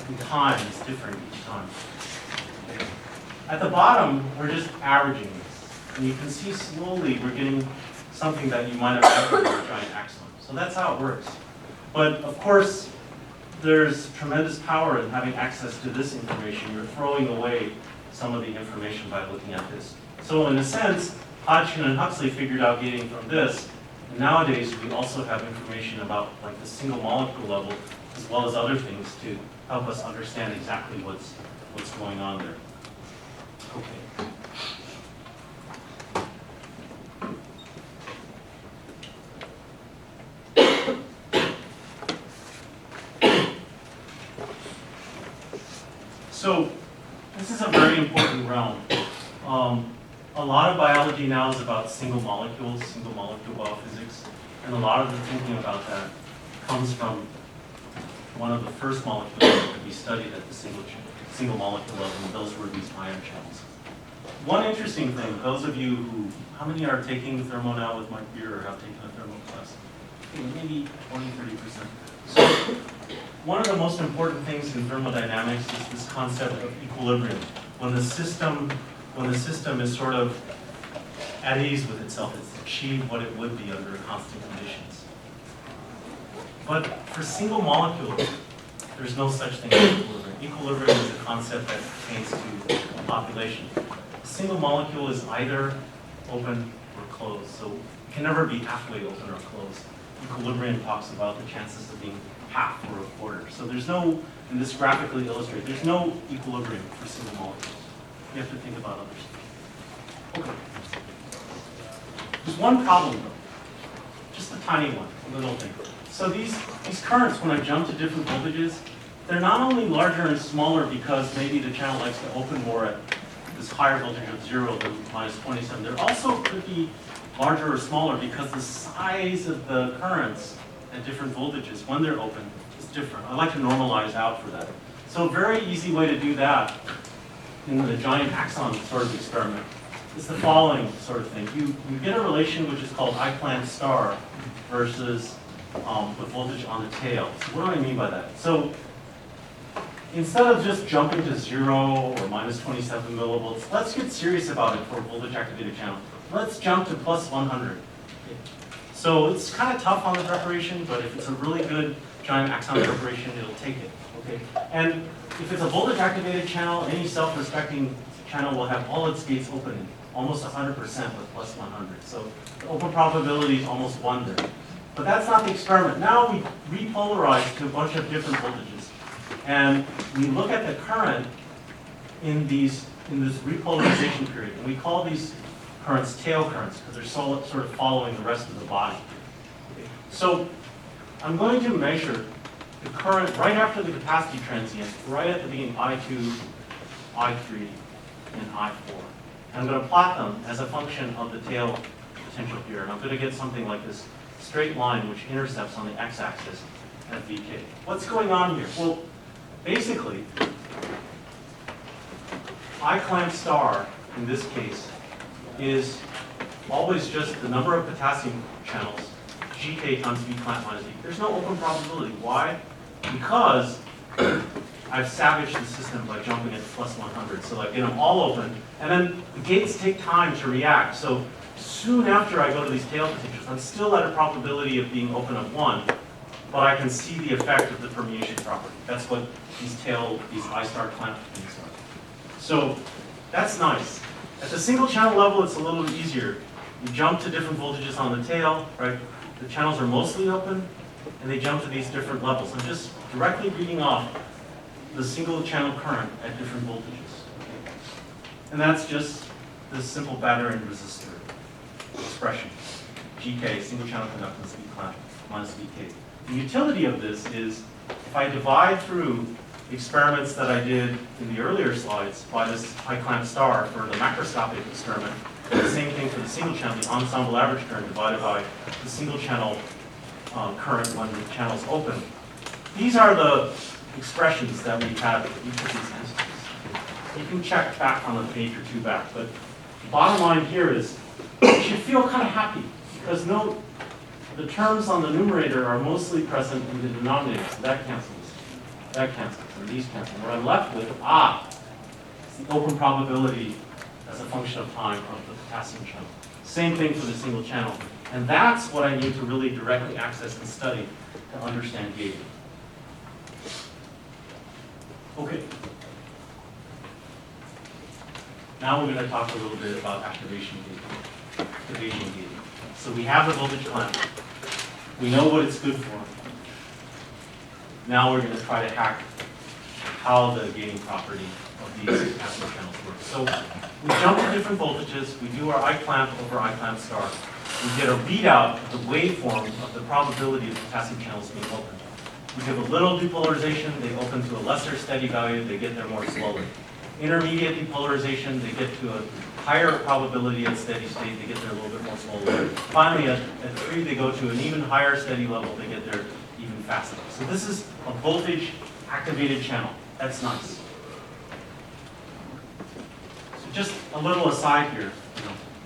S1: in time is different each time. At the bottom, we're just averaging this, and you can see slowly we're getting something that you might have measured in a giant axon. So that's how it works. But of course, there's tremendous power in having access to this information. You're throwing away some of the information by looking at this. So in a sense, Hodgkin and Huxley figured out gating from this. And nowadays, we also have information about like the single molecule level, as well as other things to help us understand exactly what's going on there. Okay. So this is a very important realm. A lot of biology now is about single molecules, single molecule biophysics, and a lot of the thinking about that comes from one of the first molecules that we studied at the single molecule level, and those were these ion channels. One interesting thing, those of you who, how many are taking thermo now with Mike Beer or have taken a thermo class? Maybe 20–30%. So one of the most important things in thermodynamics is this concept of equilibrium. When the system is sort of at ease with itself, it's achieved what it would be under constant conditions. But for single molecules, there's no such thing as equilibrium. Equilibrium is a concept that pertains to a population. A single molecule is either open or closed, so it can never be halfway open or closed. Equilibrium talks about the chances of being half or a quarter. So there's no, and this graphically illustrates, there's no equilibrium for single molecules. You have to think about others. Okay. There's one problem though, just a tiny one, a little thing. So these currents, when I jump to different voltages, they're not only larger and smaller because maybe the channel likes to open more at this higher voltage of 0 than -27. They're also could be larger or smaller because the size of the currents at different voltages when they're open is different. I like to normalize out for that. So a very easy way to do that in the giant axon sort of experiment is the following sort of thing. You get a relation which is called I plan star versus the voltage on the tail. So what do I mean by that? So instead of just jumping to 0 or -27 millivolts, let's get serious about it for a voltage activated channel. Let's jump to +100. So it's kind of tough on the preparation, but if it's a really good giant axon preparation, it'll take it. Okay. And if it's a voltage activated channel, any self-respecting channel will have all its gates open, almost 100% with +100. So the open probability is almost 1 there. But that's not the experiment. Now we repolarize to a bunch of different voltages. And we look at the current in this repolarization period. And we call these currents tail currents because they're sort of following the rest of the body. Okay. So I'm going to measure the current right after the capacity transient, right at the beginning, I2, I3, and I4. And I'm going to plot them as a function of the tail potential here. And I'm going to get something like this straight line which intercepts on the x-axis at VK. What's going on here? Well, basically, I clamp star, in this case, is always just the number of potassium channels, GK times V clamp minus V. There's no open probability. Why? Because I've savaged the system by jumping at plus 100. So I get them all open, and then the gates take time to react. So soon after I go to these tail potentials, I'm still at a probability of being open of 1, but I can see the effect of the permeation property. That's what these I star clamp things are. So that's nice. At the single channel level, it's a little bit easier. You jump to different voltages on the tail, right? The channels are mostly open, and they jump to these different levels. I'm just directly reading off the single channel current at different voltages. And that's just the simple battery and resistor expression. GK, single channel conductance, V clamp minus VK. The utility of this is if I divide through the experiments that I did in the earlier slides by this high clamp star for the macroscopic experiment, the same thing for the single channel, the ensemble average current divided by the single channel current when the channel's open. These are the expressions that we have for each of these entities. You can check back on a page or two back, but the bottom line here is you should feel kind of happy because note the terms on the numerator are mostly present in the denominator, so that cancels, and these cancel. What I'm left with, is the open probability as a function of time of the potassium channel. Same thing for the single channel. And that's what I need to really directly access and study to understand gating. Okay. Now we're going to talk a little bit about activation gating. So we have the voltage clamp. We know what it's good for. Now we're going to try to hack how the gating property of these potassium channels works. So we jump to different voltages. We do our I clamp over I clamp star. We get a readout of the waveform of the probability of potassium channels being open. We give a little depolarization, they open to a lesser steady value, they get there more slowly. Intermediate depolarization, they get to a higher probability at steady state, they get there a little bit more slowly. Finally, at 3, they go to an even higher steady level, they get there even faster. So this is a voltage activated channel. That's nice. So just a little aside here.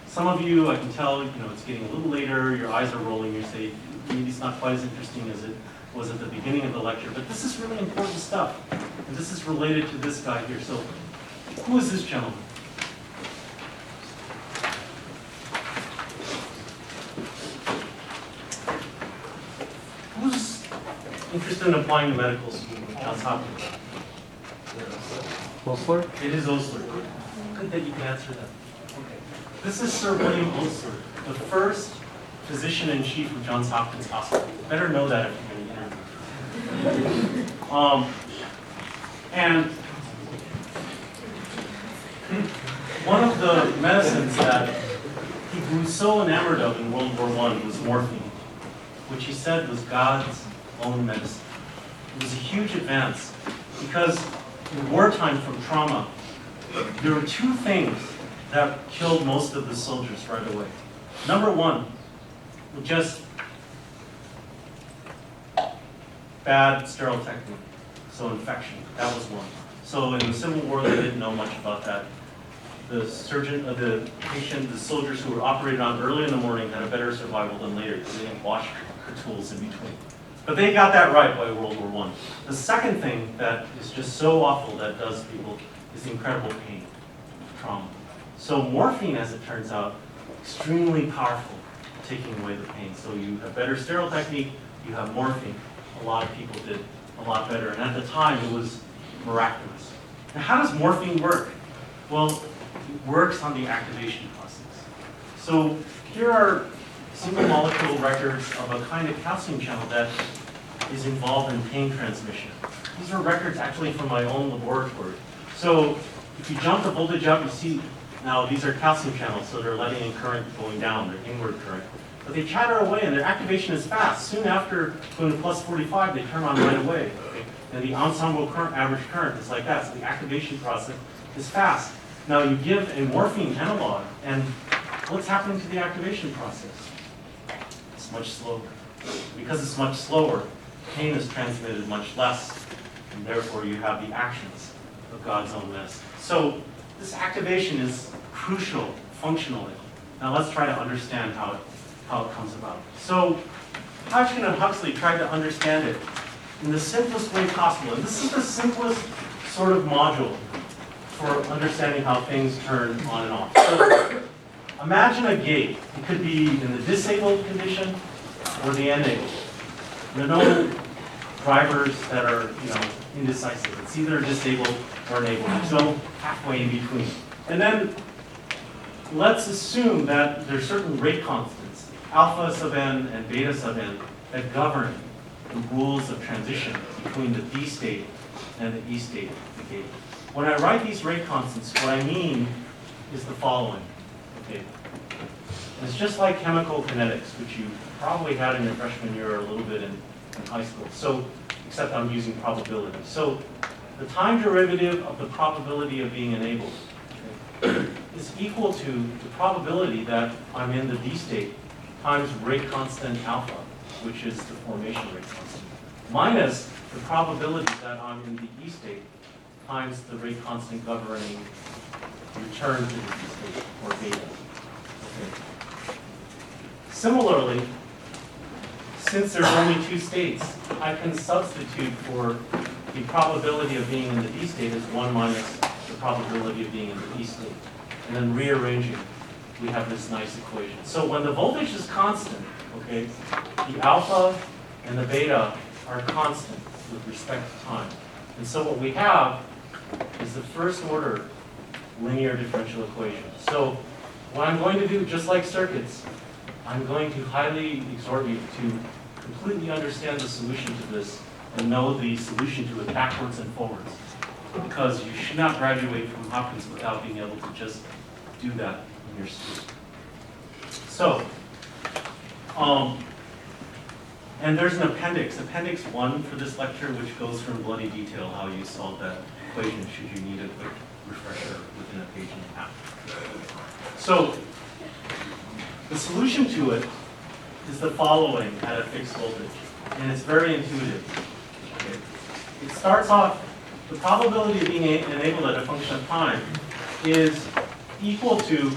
S1: Some of you, I can tell, it's getting a little later, your eyes are rolling, you say, maybe it's not quite as interesting as it was at the beginning of the lecture, but this is really important stuff. And this is related to this guy here. So who is this gentleman? Who's interested in applying to medical school at Johns Hopkins?
S3: Osler?
S1: It is Osler. Good that you can answer that. Okay. This is Sir William Osler, the first physician-in-chief of Johns Hopkins Hospital. Better know that if you're going to interview. And one of the medicines that he grew so enamored of in World War I was morphine, which he said was God's own medicine. It was a huge advance because in wartime from trauma, there were 2 things that killed most of the soldiers right away. Number 1, just bad sterile technique, so infection. That was one. So in the Civil War, they didn't know much about that. The surgeon, the patient, the soldiers who were operated on early in the morning had a better survival than later because they didn't wash the tools in between. But they got that right by World War I. The second thing that is just so awful that does people is the incredible pain, trauma. So morphine, as it turns out, extremely powerful at taking away the pain. So you have better sterile technique, you have morphine. A lot of people did a lot better. And at the time, it was miraculous. Now, how does morphine work? Well, it works on the activation process. So here are single molecule records of a kind of calcium channel that is involved in pain transmission. These are records actually from my own laboratory. So if you jump the voltage up, you see now these are calcium channels, so they're letting in current going down, they're inward current. But they chatter away and their activation is fast. Soon after going to plus 45, they turn on right away. Okay? And the ensemble current, average current is like that, so the activation process is fast. Now you give a morphine analog, and what's happening to the activation process? It's much slower. Because it's much slower, pain is transmitted much less, and therefore you have the actions of God's own medicine. So this activation is crucial functionally. Now let's try to understand how it comes about. So Hodgkin and Huxley tried to understand it in the simplest way possible. And this is the simplest sort of module for understanding how things turn on and off. So imagine a gate. It could be in the disabled condition or the enabled. There are no drivers that are, indecisive. It's either disabled or enabled. There's no halfway in between. And then let's assume that there's certain rate constants, alpha sub n and beta sub n, that govern the rules of transition between the D state and the E state of the gate. When I write these rate constants, what I mean is the following. Okay. It's just like chemical kinetics, which you probably had in your freshman year or a little bit in high school. So, except I'm using probability. So, the time derivative of the probability of being enabled is equal to the probability that I'm in the D state times rate constant alpha, which is the formation rate constant, minus the probability that I'm in the E state times the rate constant governing return to the D state, or beta. Okay. Similarly, since there's only two states, I can substitute for the probability of being in the D state as 1 minus the probability of being in the E state. And then rearranging, we have this nice equation. So when the voltage is constant, okay, the alpha and the beta are constant with respect to time. And so what we have is the first order linear differential equation. So what I'm going to do, just like circuits, I'm going to highly exhort you to completely understand the solution to this and know the solution to it backwards and forwards. Because you should not graduate from Hopkins without being able to just do that in your school. So, and there's an appendix 1 for this lecture, which goes through in bloody detail how you solve that equation should you need a quick refresher within a page and a half. So, the solution to it is the following at a fixed voltage, and it's very intuitive. Okay. It starts off, the probability of being enabled at a function of time is equal to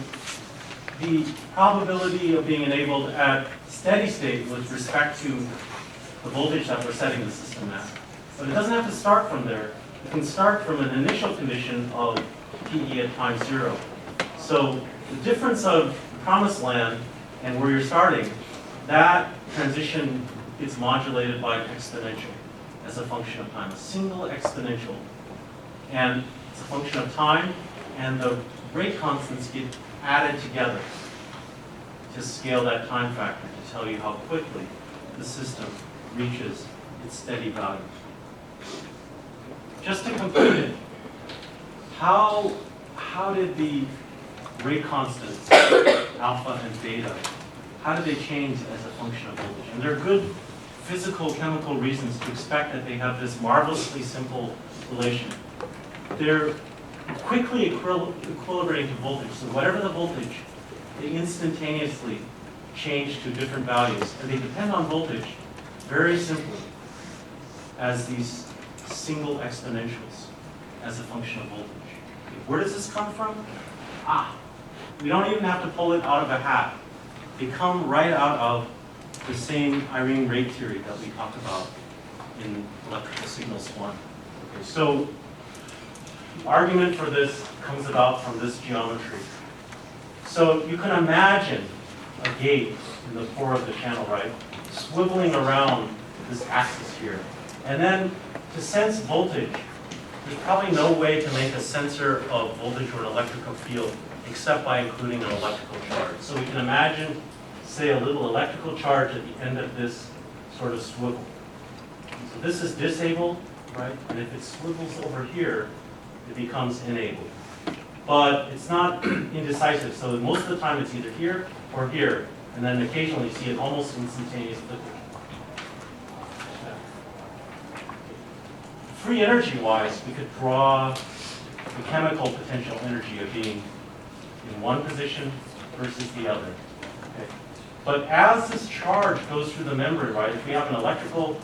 S1: the probability of being enabled at steady state with respect to the voltage that we're setting the system at. But it doesn't have to start from there. It can start from an initial condition of TE at time 0. So the difference of the promised land and where you're starting, that transition is modulated by an exponential as a function of time, a single exponential. And it's a function of time, and the rate constants get added together to scale that time factor to tell you how quickly the system reaches its steady value. Just to conclude it, how did the rate constants, alpha and beta, how do they change as a function of voltage? And there are good physical, chemical reasons to expect that they have this marvelously simple relation. They're quickly equilibrating to voltage. So whatever the voltage, they instantaneously change to different values. And they depend on voltage very simply as these single exponentials as a function of voltage. Okay, where does this come from? We don't even have to pull it out of a hat. They come right out of the same Irene rate theory that we talked about in electrical signals 1. Okay, so the argument for this comes about from this geometry. So you can imagine a gate in the core of the channel, right, swiveling around this axis here. And then to sense voltage, there's probably no way to make a sensor of voltage or an electrical field except by including an electrical charge. So we can imagine, say, a little electrical charge at the end of this sort of swivel. So this is disabled, right? And if it swivels over here, it becomes enabled. But it's not indecisive, so most of the time it's either here or here, and then occasionally you see it almost instantaneous flicker. Free energy-wise, we could draw the chemical potential energy of being in one position versus the other. Okay. But as this charge goes through the membrane, right, if we have an electrical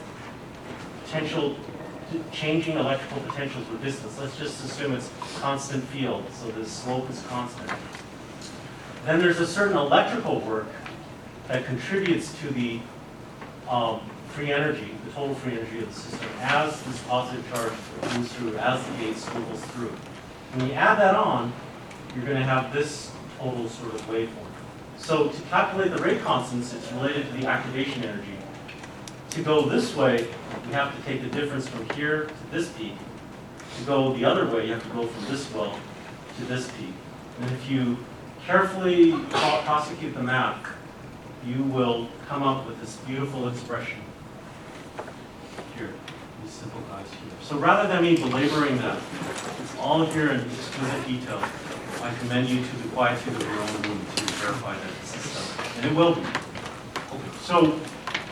S1: potential, changing electrical potentials with distance, let's just assume it's constant field, so the slope is constant. Then there's a certain electrical work that contributes to the free energy, the total free energy of the system, as this positive charge moves through, as the gate swivels through. When you add that on, you're going to have this total sort of waveform. So to calculate the rate constants, it's related to the activation energy. To go this way, we have to take the difference from here to this peak. To go the other way, you have to go from this well to this peak. And if you carefully prosecute the math, you will come up with this beautiful expression here, these simple guys here. So rather than me belaboring that, it's all here in exquisite detail. I commend you to the quietude of your own room to verify that this is so. And it will be. So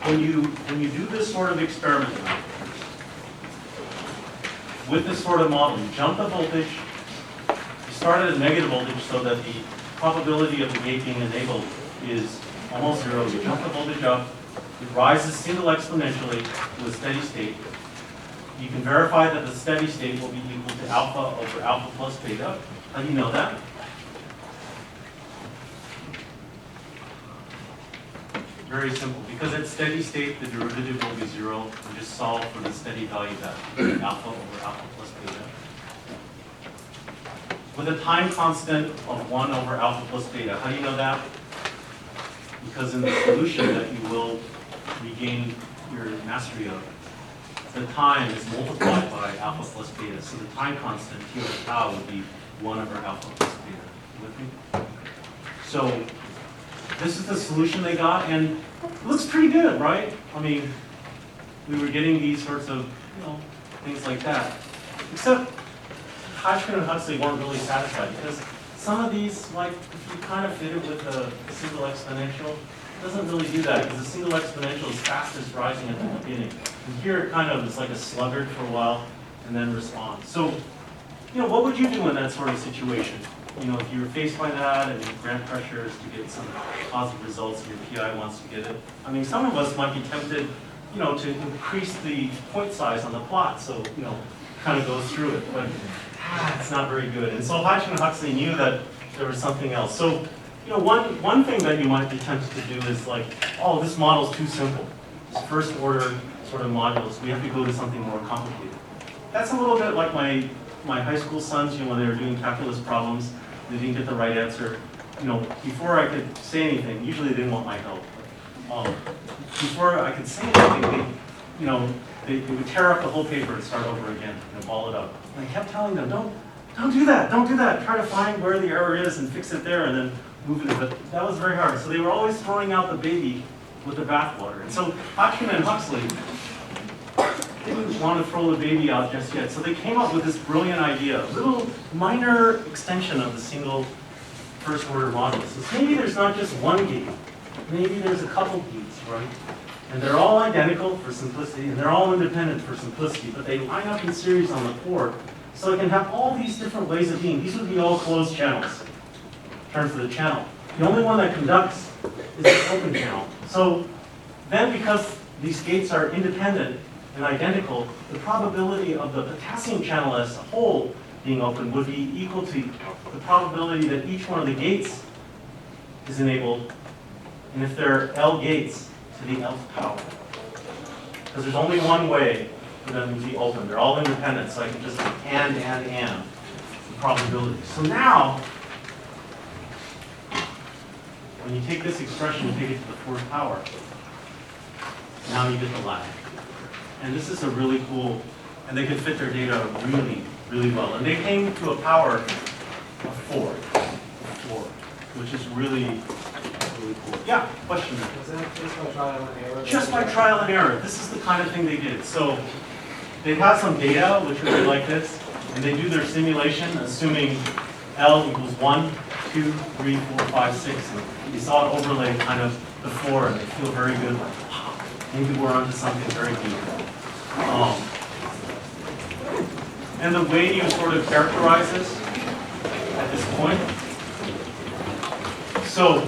S1: when you do this sort of experiment with this sort of model, you jump the voltage, you start at a negative voltage so that the probability of the gate being enabled is almost zero. You jump the voltage up, it rises single exponentially to a steady state. You can verify that the steady state will be equal to alpha over alpha plus beta. How do you know that? Very simple. Because at steady state, the derivative will be zero. We just solve for the steady value that alpha over alpha plus beta. With a time constant of 1 over alpha plus beta. How do you know that? Because in the solution that you will regain your mastery of, the time is multiplied by alpha plus beta. So the time constant, T over tau, would be 1 over alpha plus beta. You with me? So this is the solution they got, and it looks pretty good, right? I mean, we were getting these sorts of, things like that. Except Hodgkin and Huxley weren't really satisfied, because some of these, like, if you kind of fit it with a single exponential, it doesn't really do that, because the single exponential is fastest rising at the beginning. And here it kind of is like a sluggard for a while, and then responds. So, what would you do in that sort of situation? If you were faced by that and your grant pressure is to get some positive results and your PI wants to get it. I mean, some of us might be tempted, to increase the point size on the plot, so, kind of goes through it, but it's not very good. And so Hodgkin and Huxley knew that there was something else. So, one thing that you might be tempted to do is like, oh, this model's too simple. It's first order sort of modulus. We have to go to something more complicated. That's a little bit like my high school sons, when they were doing calculus problems, they didn't get the right answer. Before I could say anything, usually they didn't want my help. Before I could say anything, they would tear up the whole paper and start over again and ball it up. And I kept telling them, don't do that, don't do that. Try to find where the error is and fix it there and then move it. But that was very hard. So they were always throwing out the baby with the bathwater. And so Hodgkin and Huxley didn't want to throw the baby out just yet. So they came up with this brilliant idea, a little minor extension of the single first order modulus. So maybe there's not just one gate. Maybe there's a couple gates, right? And they're all identical for simplicity, and they're all independent for simplicity, but they line up in series on the port, so it can have all these different ways of being. These would be all closed channels in terms of the channel. The only one that conducts is the open channel. So then, because these gates are independent and identical, the probability of the potassium channel as a whole being open would be equal to the probability that each one of the gates is enabled, and if there are L gates, to the Lth power. Because there's only one way for them to be open. They're all independent, so I can just and the probability. So now, when you take this expression and take it to the fourth power, now you get the lag. And this is a really cool, and they can fit their data really, really well. And they came to a power of 4, which is really cool. Yeah, question?
S2: Was that just by trial and error?
S1: Just by trial and error. This is the kind of thing they did. So they have some data, which would be like this, and they do their simulation, assuming L equals 1, 2, 3, 4, 5, 6. And you saw it overlay kind of the 4, and they feel very good, like, wow, maybe we're onto something very deep. And the way you sort of characterize this at this point, so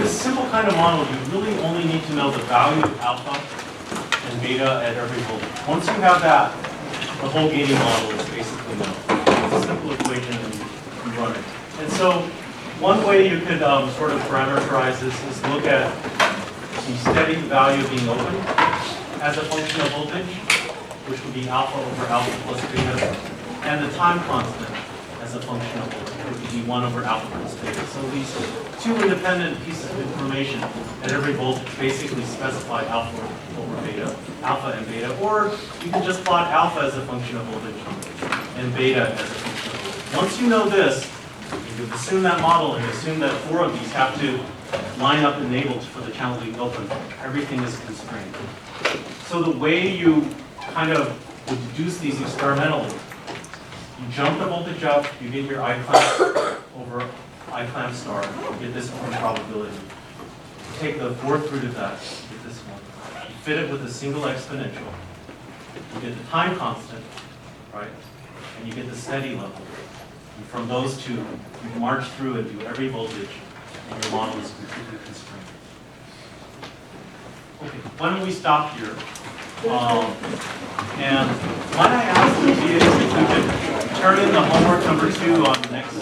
S1: this simple kind of model, you really only need to know the value of alpha and beta at every voltage. Once you have that, the whole gating model is basically known. It's a simple equation and you run it. And so one way you could sort of parameterize this is look at the steady value being open as a function of voltage, which would be alpha over alpha plus beta, and the time constant as a function of voltage, which would be 1 over alpha plus beta. So these two independent pieces of information at every voltage basically specify alpha over beta, alpha and beta, or you can just plot alpha as a function of voltage and beta as a function of voltage. Once you know this, you can assume that model and assume that 4 of these have to line up enabled for the channel to be open. Everything is constrained. So the way you kind of would deduce these experimentally, you jump the voltage up, you get your I clamp over I clamp star, you get this one probability. You take the 4th root of that, you get this one. You fit it with a single exponential. You get the time constant, right? And you get the steady level. And from those two, you march through and do every voltage, and your model is completely constrained. Okay, why don't we stop here? And might I ask the kids if we could turn in the homework number 2 on the next,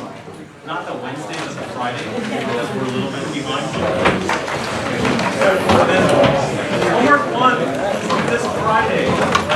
S1: not the Wednesday, but the Friday, because we're a little bit behind. And then homework 1 this Friday.